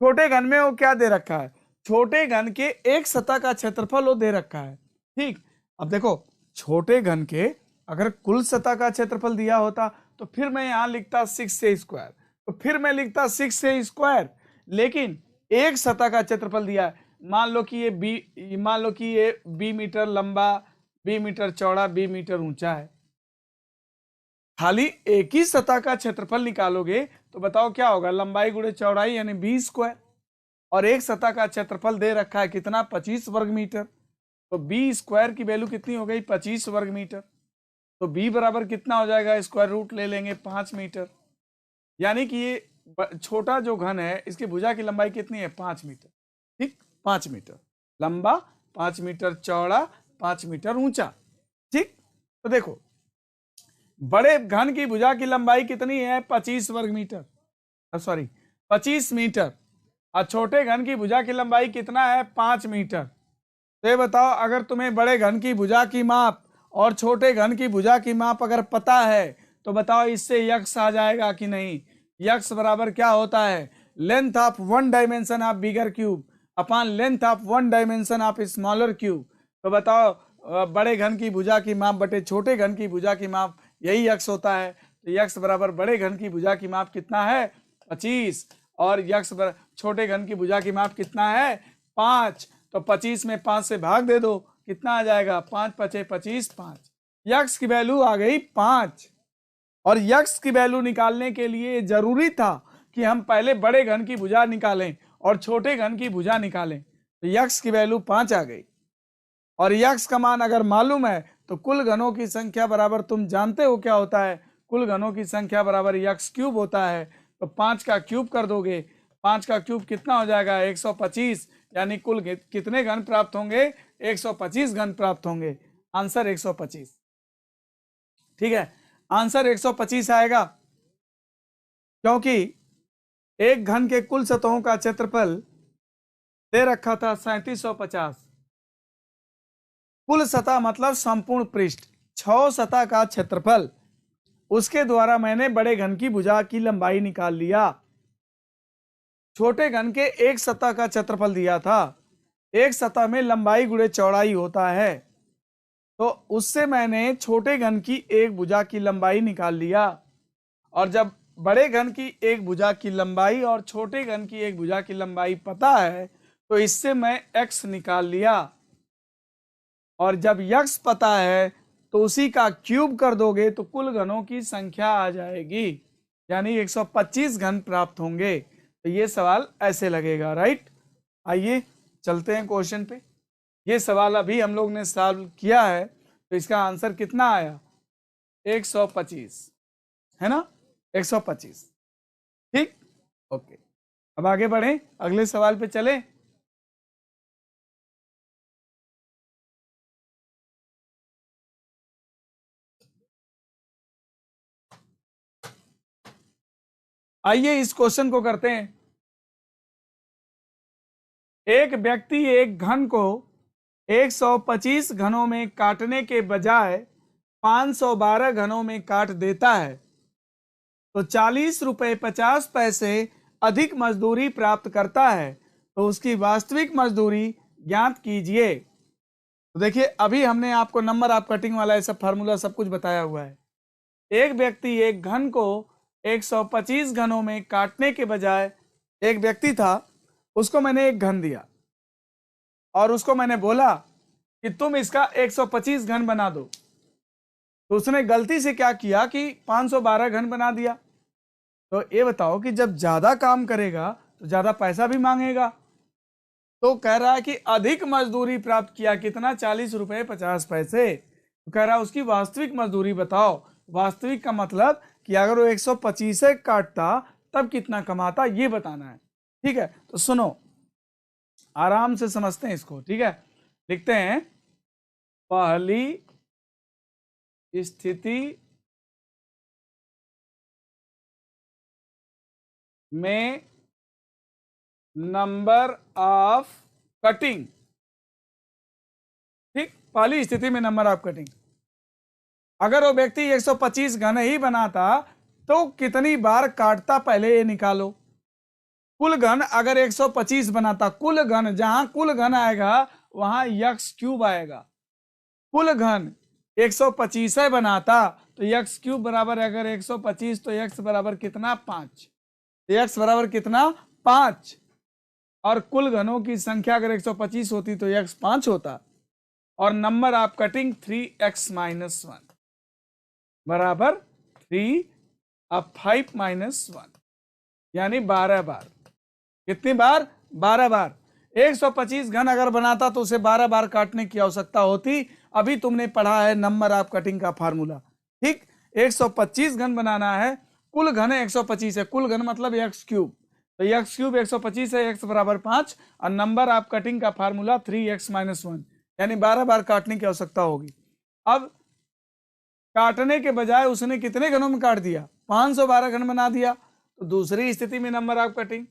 छोटे घन में वो क्या दे रखा है, छोटे घन के एक सतह का क्षेत्रफल वो दे रखा है, ठीक। अब देखो छोटे घन के अगर कुल सतह का क्षेत्रफल दिया होता तो फिर मैं यहां लिखता 6a², तो फिर मैं लिखता 6a², लेकिन एक सतह का क्षेत्रफल दिया है। मान लो कि ये b मीटर लंबा, b मीटर चौड़ा, b मीटर ऊंचा है। खाली एक ही सतह का क्षेत्रफल निकालोगे तो बताओ क्या होगा, लंबाई गुणे चौड़ाई यानी b², और एक सतह का क्षेत्रफल दे रखा है कितना, 25 वर्ग मीटर। तो b² की वैल्यू कितनी हो गई, 25 वर्ग मीटर। तो b बराबर कितना हो जाएगा, स्क्वायर रूट ले लेंगे 5 मीटर। यानी कि ये छोटा जो घन है इसकी भुजा की लंबाई कितनी है, 5 मीटर, ठीक, 5 मीटर लंबा, 5 मीटर चौड़ा, 5 मीटर ऊंचा, ठीक। तो देखो बड़े घन की भुजा की लंबाई कितनी है, 25 वर्ग मीटर, सॉरी 25 मीटर, और छोटे घन की भुजा की लंबाई कितना है, 5 मीटर। तो ये बताओ अगर तुम्हें बड़े घन की भुजा की माप और छोटे घन की भुजा की माप अगर पता है तो बताओ इससे यक्स आ जाएगा कि नहीं। यक्स बराबर क्या होता है, length of one dimension of bigger cube upon length of one dimension of smaller cube. तो बताओ बड़े घन की भुजा की माप बटे छोटे घन की भुजा की माप, यही यक्स होता है। तो यक्स बराबर बड़े घन की भुजा की माप कितना है, 25, और यक्स छोटे घन की भुजा की माप कितना है, 5। तो 25 में 5 से भाग दे दो, कितना आ जाएगा, 5 पचे 25, 5। यक्स की वैल्यू आ गई 5। और यक्स की वैल्यू निकालने के लिए जरूरी था कि हम पहले बड़े घन की भुजा निकालें और छोटे घन की भुजा निकालें। तो यक्स की वैल्यू 5 आ गई, और यक्स का मान अगर मालूम है तो कुल घनों की संख्या बराबर, तुम जानते हो क्या होता है, कुल घनों की संख्या बराबर यक्स क्यूब होता है। तो 5 का क्यूब कर दोगे, 5 का क्यूब कितना हो जाएगा, 125, यानी कुल कितने घन प्राप्त होंगे, 125 घन प्राप्त होंगे। आंसर 125, ठीक है, आंसर 125 आएगा, क्योंकि एक घन के कुल सतहों का क्षेत्रफल दे रखा था 3750। कुल सतह मतलब संपूर्ण पृष्ठ, 6 सतह का क्षेत्रफल, उसके द्वारा मैंने बड़े घन की भुजा की लंबाई निकाल लिया। छोटे घन के एक सतह का क्षेत्रफल दिया था, एक सतह में लंबाई गुणे चौड़ाई होता है, तो उससे मैंने छोटे घन की एक भुजा की लंबाई निकाल लिया। और जब बड़े घन की एक भुजा की लंबाई और छोटे घन की एक भुजा की लंबाई पता है तो इससे मैं x निकाल लिया, और जब यक्स पता है तो उसी का क्यूब कर दोगे तो कुल घनों की संख्या आ जाएगी, यानी 125 घन प्राप्त होंगे। तो ये सवाल ऐसे लगेगा, राइट। आइए चलते हैं क्वेश्चन पे। ये सवाल अभी हम लोग ने सॉल्व किया है, तो इसका आंसर कितना आया, 125, है ना, 125, ठीक, ओके। अब आगे बढ़ें, अगले सवाल पे चलें। आइए इस क्वेश्चन को करते हैं। एक व्यक्ति एक घन को 125 घनों में काटने के बजाय 512 घनों में काट देता है, तो 40 रुपए 50 पैसे अधिक मजदूरी प्राप्त करता है, तो उसकी वास्तविक मजदूरी ज्ञात कीजिए। तो देखिए अभी हमने आपको नंबर ऑफ कटिंग वाला ऐसा फार्मूला सब कुछ बताया हुआ है। एक व्यक्ति एक घन को 125 घनों में काटने के बजाय, एक व्यक्ति था उसको मैंने एक घन दिया और उसको मैंने बोला कि तुम इसका 125 घन बना दो, तो उसने गलती से क्या किया कि 512 घन बना दिया। तो ये बताओ कि जब ज्यादा काम करेगा तो ज्यादा पैसा भी मांगेगा। तो कह रहा है कि अधिक मजदूरी प्राप्त किया, कितना, 40 रुपए 50 पैसे। तो कह रहा है उसकी वास्तविक मजदूरी बताओ। वास्तविक का मतलब कि अगर वो 125 काटता तब कितना कमाता, ये बताना है, ठीक है। तो सुनो, आराम से समझते हैं इसको, ठीक है। लिखते हैं, पहली स्थिति में नंबर ऑफ कटिंग, ठीक, पहली स्थिति में नंबर ऑफ कटिंग। अगर वो व्यक्ति 125 घन ही बनाता तो कितनी बार काटता, पहले ये निकालो। कुल घन अगर 125 बनाता, कुल घन, जहां कुल घन आएगा वहां यक्स क्यूब आएगा। कुल घन 125 बनाता तो यक्स क्यूब बराबर, अगर 125 तो यक्स बराबर कितना, 5। यक्स बराबर कितना, 5। और कुल घनों की संख्या अगर 125 होती तो यक्स 5 होता। और नंबर ऑफ कटिंग 3x-1 बराबर 3 अब 5-1 यानी 12 बार। कितनी बार, 12 बार। 125 घन अगर बनाता तो उसे 12 बार काटने की आवश्यकता होती। अभी तुमने पढ़ा है नंबर ऑफ कटिंग का फार्मूला, ठीक। 125 घन बनाना है, कुल घन 125 है, कुल घन मतलब एक्स क्यूब, तो एक्स क्यूब 125 है, एक्स बराबर 5, और नंबर ऑफ कटिंग का फार्मूला 3x-1 यानी 12 बार काटने की आवश्यकता होगी। अब काटने के बजाय उसने कितने घनों में काट दिया, 512 घन बना दिया। तो दूसरी स्थिति में नंबर ऑफ कटिंग,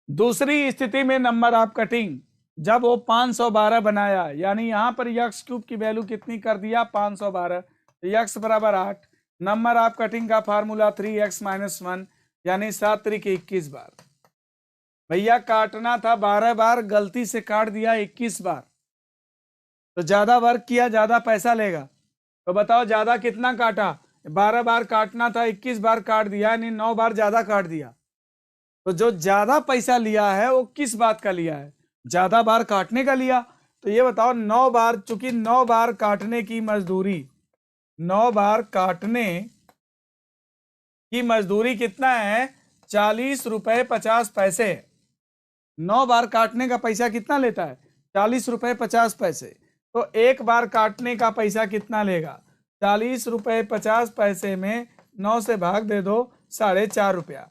दूसरी स्थिति में नंबर ऑफ कटिंग जब वो 512 बनाया, यानी यहां पर यक्स क्यूब की वैल्यू कितनी कर दिया, 512, तो यक्स बराबर 8। नंबर ऑफ कटिंग का फार्मूला 3x-1 यानी 7 तरीके 21 बार। भैया काटना था 12 बार, गलती से काट दिया 21 बार, तो ज्यादा वर्क किया ज्यादा पैसा लेगा। तो बताओ ज्यादा कितना काटा, 12 बार काटना था, 21 बार काट दिया, यानी 9 बार ज्यादा काट दिया। तो जो ज्यादा पैसा लिया है वो किस बात का लिया है, ज्यादा बार काटने का लिया। तो ये बताओ 9 बार, चूंकि 9 बार काटने की मजदूरी, 9 बार काटने की मजदूरी कितना है, 40 रुपए 50 पैसे। 9 बार काटने का पैसा कितना लेता है, 40 रुपए 50 पैसे। तो एक बार काटने का पैसा कितना लेगा, 40 रुपए 50 पैसे में 9 से भाग दे दो, 4.5 रुपया।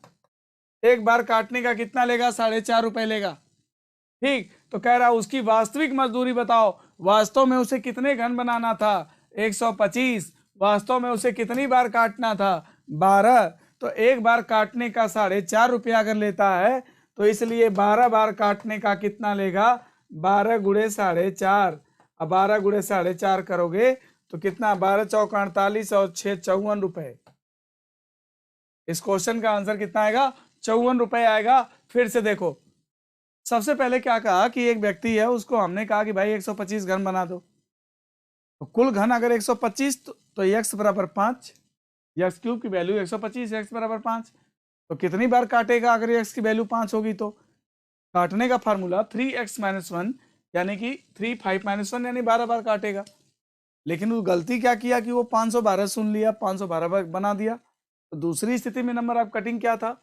एक बार काटने का कितना लेगा, 4.5 रुपए लेगा, ठीक। तो कह रहा उसकी वास्तविक मजदूरी बताओ, वास्तव में उसे कितने घन बनाना था, 125, वास्तव में उसे कितनी बार काटना था, 12। तो एक बार काटने का 4.5 रुपया अगर लेता है तो इसलिए 12 बार काटने का कितना लेगा, 12 गुणे 4.5। अब 12 गुणे 4.5 करोगे तो कितना, 12 चौक 48 और 6 54 रुपए। इस क्वेश्चन का आंसर कितना आएगा, 54 रुपए आएगा। फिर से देखो, सबसे पहले क्या कहा कि एक व्यक्ति है, उसको हमने कहा कि भाई 125 घन बना दो। तो कुल घन अगर 125 तो x बराबर 5, एक्स क्यूब की वैल्यू 125, एक्स बराबर 5। तो कितनी बार काटेगा अगर x की वैल्यू 5 होगी, तो काटने का फार्मूला 3x-1 यानी कि 3 5-1 यानी 12 बार काटेगा। लेकिन वो गलती क्या किया कि वो 512 सुन लिया, 512 बार बना दिया। तो दूसरी स्थिति में नंबर ऑफ कटिंग क्या था,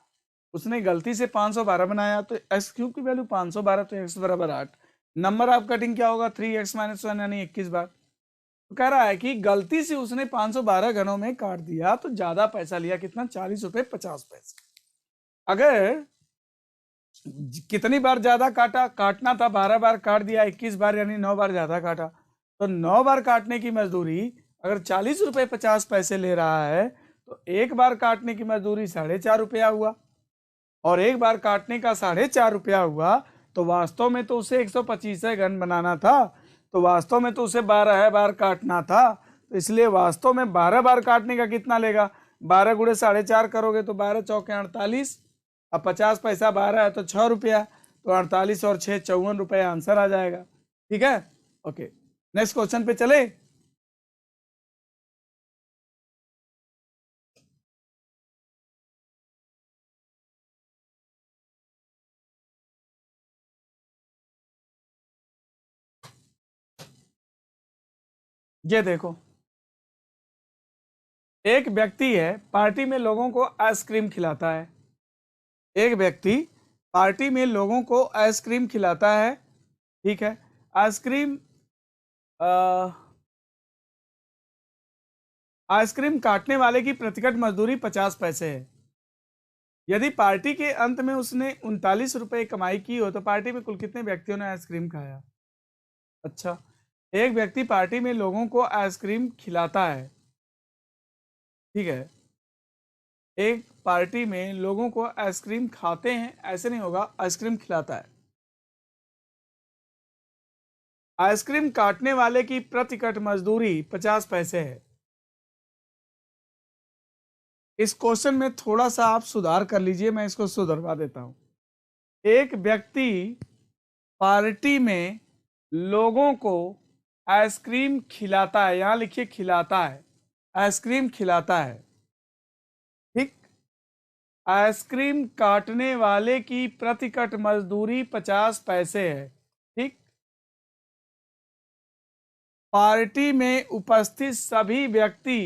उसने गलती से 512 बनाया, तो एक्स क्यूब की वैल्यू 512, तो एक्स बराबर 8। नंबर ऑफ कटिंग क्या होगा, 3x-1 यानी 21 बार। तो कह रहा है कि गलती से उसने 512 घनों में काट दिया तो ज्यादा पैसा लिया, कितना, 40 रुपए 50 पैसे। अगर कितनी बार ज्यादा काटा, काटना था 12 बार, काट दिया 21 बार यानी 9 बार ज्यादा काटा। तो 9 बार काटने की मजदूरी अगर 40 रुपए 50 पैसे ले रहा है तो एक बार काटने की मजदूरी 4.5 रुपया हुआ, और एक बार काटने का 4.5 रुपया हुआ। तो वास्तव में तो उसे 125 घन बनाना था, तो वास्तव में तो उसे 12 बार काटना था। तो इसलिए वास्तव में 12 बार काटने का कितना लेगा, 12 गुणे 4.5 करोगे तो 12 चौके 48, अब 50 पैसा 12 है तो 6 रुपया, तो 48 और 6 54 रुपये आंसर आ जाएगा। ठीक है, ओके, नेक्स्ट क्वेश्चन पे चले। ये देखो, एक व्यक्ति है पार्टी में लोगों को आइसक्रीम खिलाता है। एक व्यक्ति पार्टी में लोगों को आइसक्रीम खिलाता है, ठीक है। आइसक्रीम आइसक्रीम काटने वाले की प्रतिकट मजदूरी 50 पैसे है। यदि पार्टी के अंत में उसने 39 रुपए कमाई की हो तो पार्टी में कुल कितने व्यक्तियों ने आइसक्रीम खाया? अच्छा, एक व्यक्ति पार्टी में लोगों को आइसक्रीम खिलाता है, ठीक है। एक पार्टी में लोगों को आइसक्रीम खाते हैं, ऐसे नहीं होगा, आइसक्रीम खिलाता है। आइसक्रीम काटने वाले की प्रति कट मजदूरी 50 पैसे है। इस क्वेश्चन में थोड़ा सा आप सुधार कर लीजिए, मैं इसको सुधरवा देता हूं। एक व्यक्ति पार्टी में लोगों को आइसक्रीम खिलाता है, यहां लिखिए खिलाता है, आइसक्रीम खिलाता है, ठीक। आइसक्रीम काटने वाले की प्रति कट मजदूरी 50 पैसे है, ठीक। पार्टी में उपस्थित सभी व्यक्ति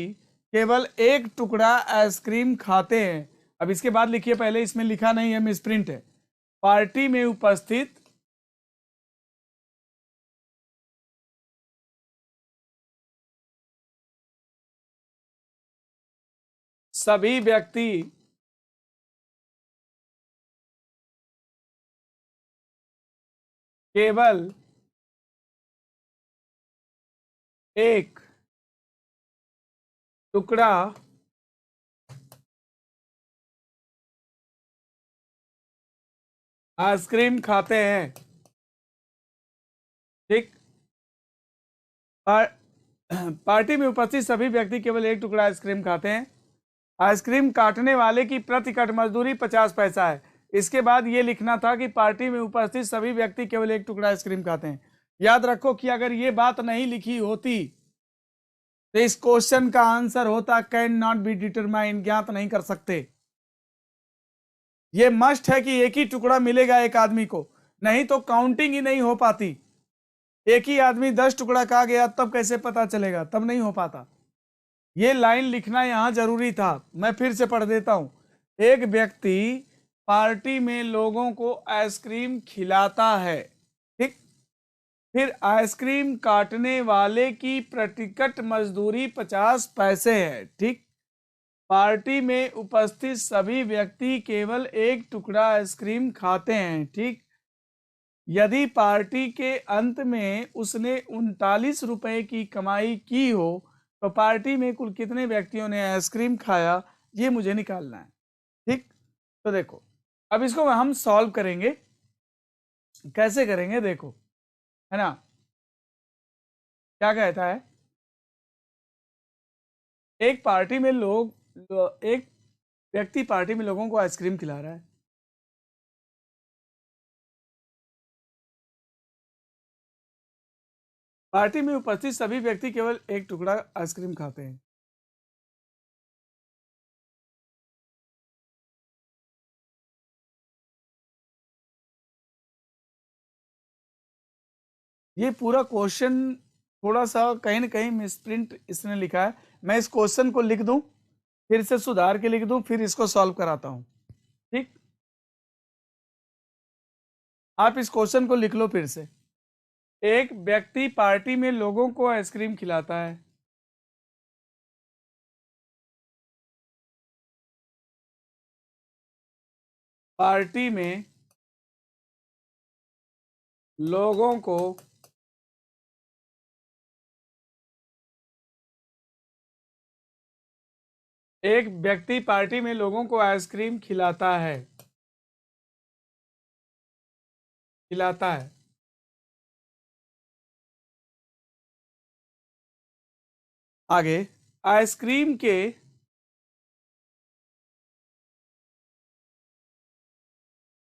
केवल एक टुकड़ा आइसक्रीम खाते हैं। अब इसके बाद लिखिए, पहले इसमें लिखा नहीं है, मिसप्रिंट है। पार्टी में उपस्थित सभी व्यक्ति केवल एक टुकड़ा आइसक्रीम खाते हैं, ठीक। पार्टी में उपस्थित सभी व्यक्ति केवल एक टुकड़ा आइसक्रीम खाते हैं। आइसक्रीम काटने वाले की प्रति कट मजदूरी 50 पैसा है। इसके बाद ये लिखना था कि पार्टी में उपस्थित सभी व्यक्ति केवल एक टुकड़ा आइसक्रीम खाते हैं। याद रखो कि अगर ये बात नहीं लिखी होती तो इस क्वेश्चन का आंसर होता कैन नॉट बी डिटरमाइन, ज्ञात नहीं कर सकते। ये मस्ट है कि एक ही टुकड़ा मिलेगा एक आदमी को, नहीं तो काउंटिंग ही नहीं हो पाती। एक ही आदमी 10 टुकड़ा खा गया तब कैसे पता चलेगा, तब नहीं हो पाता। ये लाइन लिखना यहां जरूरी था, मैं फिर से पढ़ देता हूं। एक व्यक्ति पार्टी में लोगों को आइसक्रीम खिलाता है, ठीक। फिर आइसक्रीम काटने वाले की प्रतिकट मजदूरी 50 पैसे है, ठीक। पार्टी में उपस्थित सभी व्यक्ति केवल एक टुकड़ा आइसक्रीम खाते हैं, ठीक। यदि पार्टी के अंत में उसने 39 रुपए की कमाई की हो तो पार्टी में कुल कितने व्यक्तियों ने आइसक्रीम खाया, ये मुझे निकालना है, ठीक। तो देखो, अब इसको हम सॉल्व करेंगे। कैसे करेंगे देखो, है ना। क्या कहता है, एक पार्टी में एक व्यक्ति पार्टी में लोगों को आइसक्रीम खिला रहा है। पार्टी में उपस्थित सभी व्यक्ति केवल एक टुकड़ा आइसक्रीम खाते हैं। ये पूरा क्वेश्चन थोड़ा सा कहीं ना कहीं मिसप्रिंट इसने लिखा है। मैं इस क्वेश्चन को लिख दूं, फिर से सुधार के लिख दूं, फिर इसको सॉल्व कराता हूं, ठीक। आप इस क्वेश्चन को लिख लो फिर से। एक व्यक्ति पार्टी में लोगों को आइसक्रीम खिलाता है। पार्टी में लोगों को एक व्यक्ति पार्टी में लोगों को आइसक्रीम खिलाता है, खिलाता है। आगे, आइसक्रीम के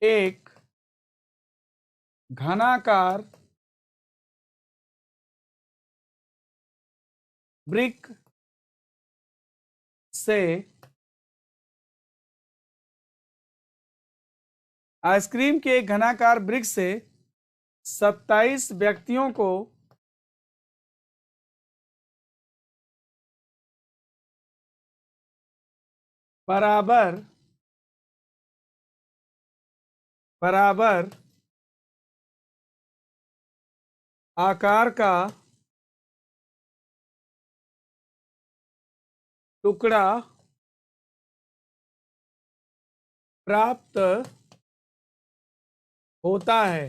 एक घनाकार ब्रिक से आइसक्रीम के एक घनाकार ब्रिक से 27 व्यक्तियों को बराबर बराबर आकार का टुकड़ा प्राप्त होता है।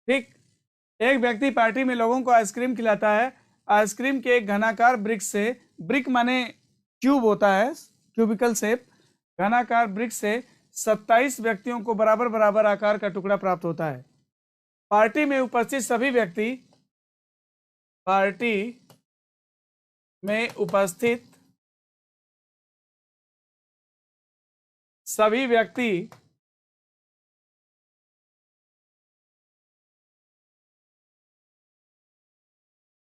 ठीक, एक व्यक्ति पार्टी में लोगों को आइसक्रीम खिलाता है। आइसक्रीम के एक घनाकार ब्रिक से, ब्रिक माने क्यूब होता है, क्यूबिकल शेप, घनाकार ब्रिक से 27 व्यक्तियों को बराबर बराबर आकार का टुकड़ा प्राप्त होता है। पार्टी में उपस्थित सभी व्यक्ति, पार्टी में उपस्थित सभी व्यक्ति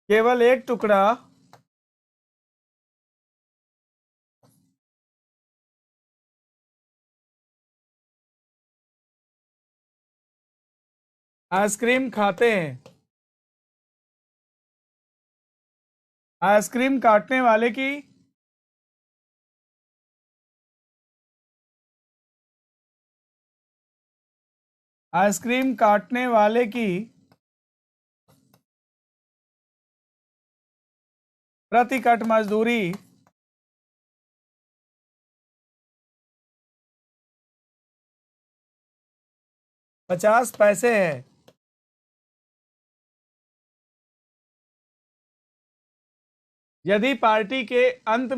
केवल एक टुकड़ा आइसक्रीम खाते हैं। आइसक्रीम काटने वाले की आइसक्रीम काटने वाले की प्रति कट मजदूरी 50 पैसे है। यदि पार्टी के अंत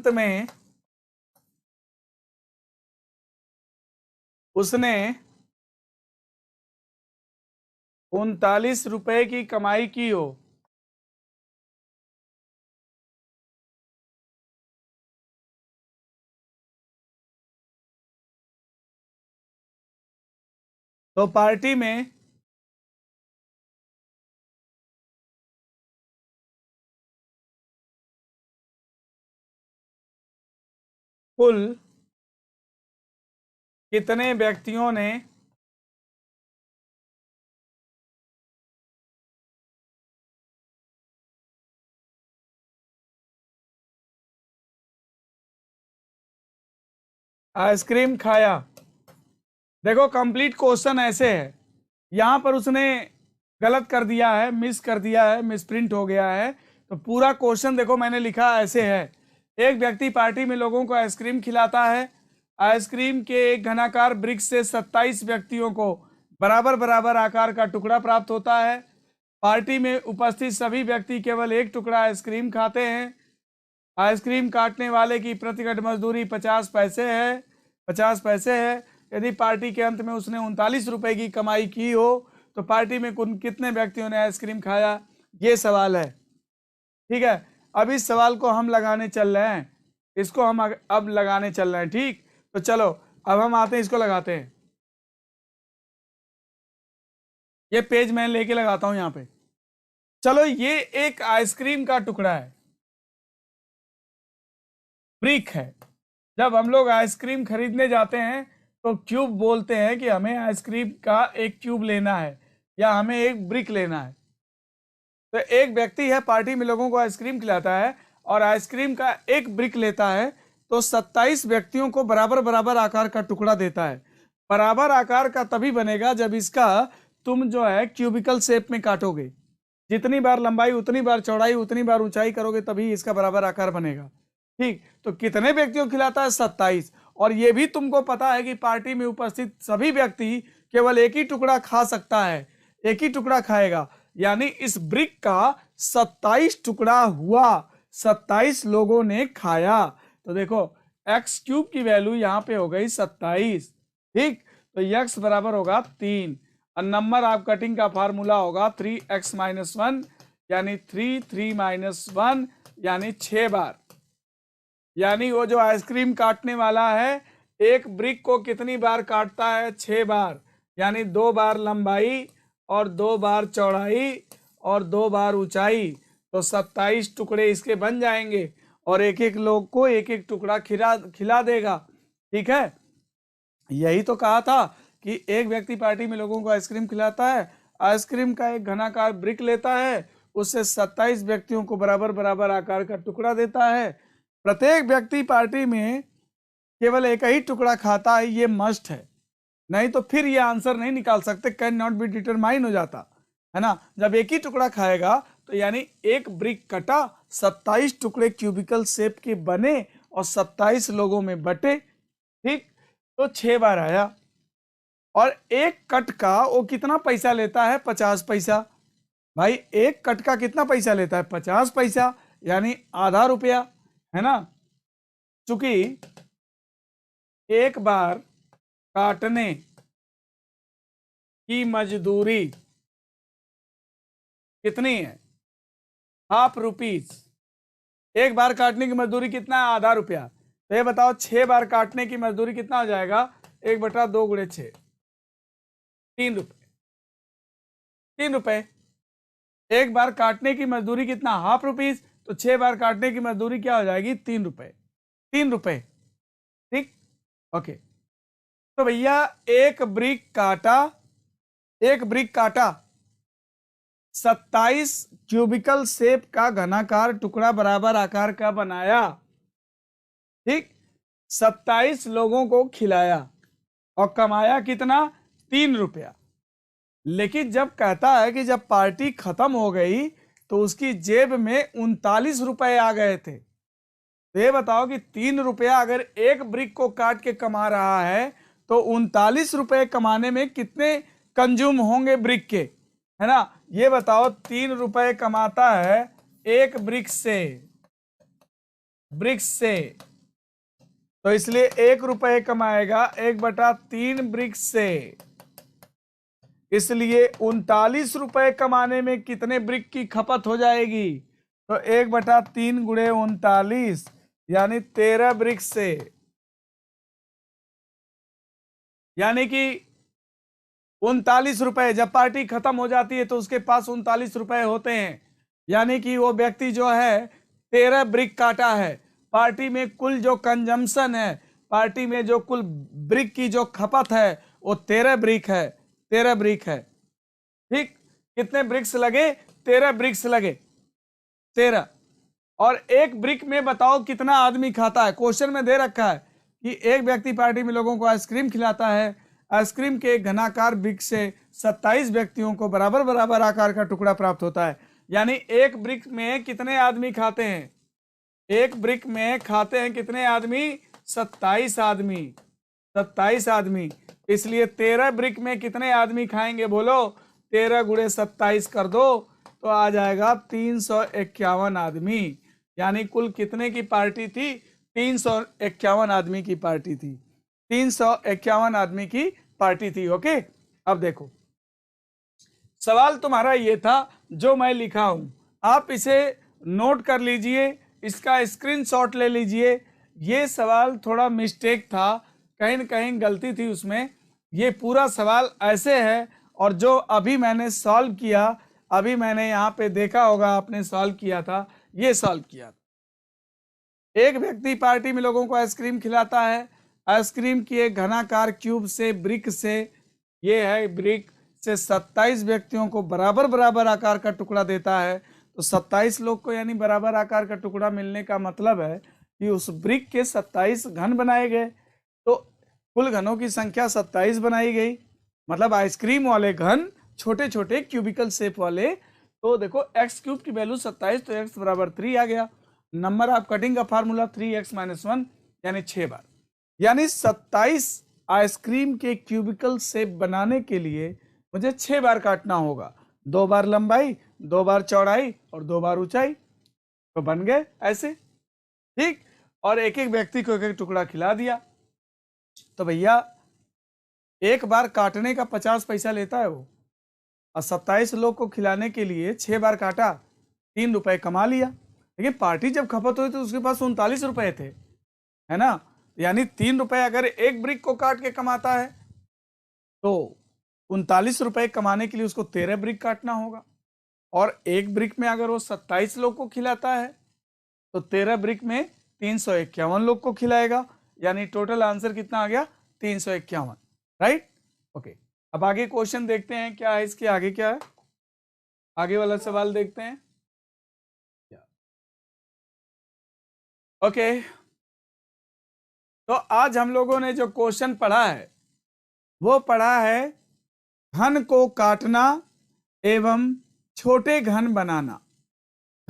में उसने 39 रुपए की कमाई की हो, तो पार्टी में कुल कितने व्यक्तियों ने आइसक्रीम खाया। देखो कंप्लीट क्वेश्चन ऐसे है, यहां पर उसने गलत कर दिया है, मिस कर दिया है, मिसप्रिंट हो गया है। तो पूरा क्वेश्चन देखो मैंने लिखा ऐसे है, एक व्यक्ति पार्टी में लोगों को आइसक्रीम खिलाता है। आइसक्रीम के एक घनाकार ब्रिक से 27 व्यक्तियों को बराबर बराबर आकार का टुकड़ा प्राप्त होता है। पार्टी में उपस्थित सभी व्यक्ति केवल एक टुकड़ा आइसक्रीम खाते हैं। आइसक्रीम काटने वाले की प्रतिकट मजदूरी 50 पैसे है, 50 पैसे है। यदि पार्टी के अंत में उसने 39 रुपए की कमाई की हो तो पार्टी में कितने व्यक्तियों ने आइसक्रीम खाया, ये सवाल है। ठीक है, अब इस सवाल को हम लगाने चल रहे हैं, इसको हम अब लगाने चल रहे हैं। ठीक, तो चलो अब हम आते हैं, इसको लगाते हैं। ये पेज मैं लेके लगाता हूं यहां पे। चलो, ये एक आइसक्रीम का टुकड़ा है, ब्रिक है। जब हम लोग आइसक्रीम खरीदने जाते हैं तो क्यूब बोलते हैं कि हमें आइसक्रीम का एक क्यूब लेना है या हमें एक ब्रिक लेना है। तो एक व्यक्ति है पार्टी में लोगों को आइसक्रीम खिलाता है और आइसक्रीम का एक ब्रिक लेता है, तो 27 व्यक्तियों को बराबर बराबर आकार का टुकड़ा देता है। बराबर आकार का तभी बनेगा जब इसका तुम जो है क्यूबिकल शेप में काटोगे। जितनी बार लंबाई उतनी बार चौड़ाई उतनी बार ऊंचाई करोगे तभी इसका बराबर आकार बनेगा। ठीक, तो कितने व्यक्तियों को खिलाता है? 27। और ये भी तुमको पता है कि पार्टी में उपस्थित सभी व्यक्ति केवल एक ही टुकड़ा खा सकता है, एक ही टुकड़ा खाएगा। यानी इस ब्रिक का 27 टुकड़ा हुआ, 27 लोगों ने खाया। तो देखो x क्यूब की वैल्यू यहाँ पे हो गई 27। ठीक, तो x बराबर होगा 3 और नंबर ऑफ कटिंग का फार्मूला होगा 3x - 1 यानी 3 - 1 यानी 6 बार। यानी वो जो आइसक्रीम काटने वाला है एक ब्रिक को कितनी बार काटता है? 6 बार। यानी 2 बार लंबाई और 2 बार चौड़ाई और 2 बार ऊंचाई, तो 27 टुकड़े इसके बन जाएंगे और एक एक लोग को एक एक टुकड़ा खिला देगा। ठीक है, यही तो कहा था कि एक व्यक्ति पार्टी में लोगों को आइसक्रीम खिलाता है, आइसक्रीम का एक घनाकार ब्रिक लेता है, उससे 27 व्यक्तियों को बराबर बराबर आकार का टुकड़ा देता है। प्रत्येक व्यक्ति पार्टी में केवल एक ही टुकड़ा खाता है, ये मस्ट है। नहीं तो फिर ये आंसर नहीं निकाल सकते, कैन नॉट बी डिटरमाइन हो जाता है ना। जब एक ही टुकड़ा खाएगा तो यानी एक ब्रिक कटा, 27 टुकड़े क्यूबिकल शेप के बने और 27 लोगों में बटे, ठीक, तो 6 बार आया। और एक कट का वो कितना पैसा लेता है, 50 पैसा। भाई एक कट का कितना पैसा लेता है, 50 पैसा, यानी आधा रुपया, है ना। चूंकि एक बार काटने की मजदूरी कितनी है, हाफ रुपीज। एक बार काटने की मजदूरी कितना है, आधा रुपया। तो ये बताओ 6 बार काटने की मजदूरी कितना हो जाएगा, 1/2 गुणे 6, 3 रुपए। 3 रुपए। एक बार काटने की मजदूरी कितना, हाफ रुपीज, तो 6 बार काटने की मजदूरी क्या हो जाएगी, 3 रुपए। 3 रुपए, ठीक, ओके। तो भैया एक ब्रिक काटा, एक ब्रिक काटा, 27 क्यूबिकल शेप का घनाकार टुकड़ा बराबर आकार का बनाया, ठीक, 27 लोगों को खिलाया और कमाया कितना, 3 रुपया। लेकिन जब कहता है कि जब पार्टी खत्म हो गई तो उसकी जेब में 39 रुपए आ गए थे। तो ये बताओ कि 3 रुपया अगर एक ब्रिक को काट के कमा रहा है तो 39 रुपए कमाने में कितने कंज्यूम होंगे ब्रिक के, है ना। ये बताओ 3 रुपए कमाता है एक ब्रिक से, ब्रिक से, तो इसलिए 1 रुपए कमाएगा 1/3 ब्रिक से। इसलिए 39 रुपए कमाने में कितने ब्रिक की खपत हो जाएगी, तो 1/3 गुणे 39 यानी 13 ब्रिक से। यानी कि 39 रुपए, जब पार्टी खत्म हो जाती है तो उसके पास 39 रुपए होते हैं। यानी कि वो व्यक्ति जो है 13 ब्रिक काटा है। पार्टी में कुल जो कंजम्पशन है, पार्टी में जो कुल ब्रिक की जो खपत है वो 13 ब्रिक है, 13 ब्रिक है, ठीक। कितने ब्रिक्स लगे, 13 ब्रिक्स लगे, 13। और एक ब्रिक में बताओ कितना आदमी खाता है। क्वेश्चन में दे रखा है कि एक व्यक्ति पार्टी में लोगों को आइसक्रीम खिलाता है। आइसक्रीम के एक घनाकार ब्रिक से 27 व्यक्तियों को बराबर बराबर आकार का टुकड़ा प्राप्त होता है। यानी एक ब्रिक में कितने आदमी खाते हैं, एक ब्रिक में खाते हैं कितने आदमी, 27 आदमी, 27 आदमी। इसलिए 13 ब्रिक में कितने आदमी खाएंगे, बोलो, 13 गुणे 27 कर दो तो आ जाएगा 351 आदमी। यानी कुल कितने की पार्टी थी, 351 आदमी की पार्टी थी, 351 आदमी की पार्टी थी। ओके, अब देखो सवाल तुम्हारा ये था जो मैं लिखा हूं, आप इसे नोट कर लीजिए, इसका स्क्रीनशॉट ले लीजिए। ये सवाल थोड़ा मिस्टेक था, कहीं न कहीं गलती थी उसमें। ये पूरा सवाल ऐसे है और जो अभी मैंने सॉल्व किया, अभी मैंने यहाँ पे देखा होगा आपने सॉल्व किया था, ये सॉल्व किया था। एक व्यक्ति पार्टी में लोगों को आइसक्रीम खिलाता है। आइसक्रीम की एक घनाकार क्यूब से, ब्रिक से, ये है ब्रिक से 27 व्यक्तियों को बराबर बराबर आकार का टुकड़ा देता है। तो 27 लोग को यानी बराबर आकार का टुकड़ा मिलने का मतलब है कि उस ब्रिक के 27 घन बनाए गए। तो कुल घनों की संख्या 27 बनाई गई, मतलब आइसक्रीम वाले घन छोटे छोटे क्यूबिकल शेप वाले। तो देखो x क्यूब की वैल्यू 27, तो x बराबर 3 आ गया। नंबर ऑफ कटिंग का फार्मूला 3x - 1 यानी 6 बार। यानी 27 आइसक्रीम के क्यूबिकल शेप बनाने के लिए मुझे 6 बार काटना होगा, 2 बार लंबाई, 2 बार चौड़ाई और 2 बार ऊंचाई। तो बन गए ऐसे, ठीक। और एक एक व्यक्ति को एक एक टुकड़ा खिला दिया। तो भैया एक बार काटने का 50 पैसा लेता है वो, और 27 लोग को खिलाने के लिए 6 बार काटा, 3 रुपए कमा लिया। लेकिन पार्टी जब खपत हुई तो उसके पास 39 रुपए थे, है ना। यानी 3 रुपए अगर एक ब्रिक को काट के कमाता है तो 39 रुपए कमाने के लिए उसको 13 ब्रिक काटना होगा। और एक ब्रिक में अगर वो 27 लोग को खिलाता है तो 13 ब्रिक में 351 लोग को खिलाएगा। यानी टोटल आंसर कितना आ गया, 351, राइट। ओके, अब आगे क्वेश्चन देखते हैं क्या है, इसके आगे क्या है, आगे वाला सवाल देखते हैं। ओके, तो आज हम लोगों ने जो क्वेश्चन पढ़ा है वो पढ़ा है घन को काटना एवं छोटे घन बनाना।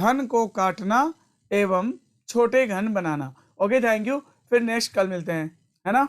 घन को काटना एवं छोटे घन बनाना। Okay, thank you. फिर नेक्स्ट कल मिलते हैं, है ना।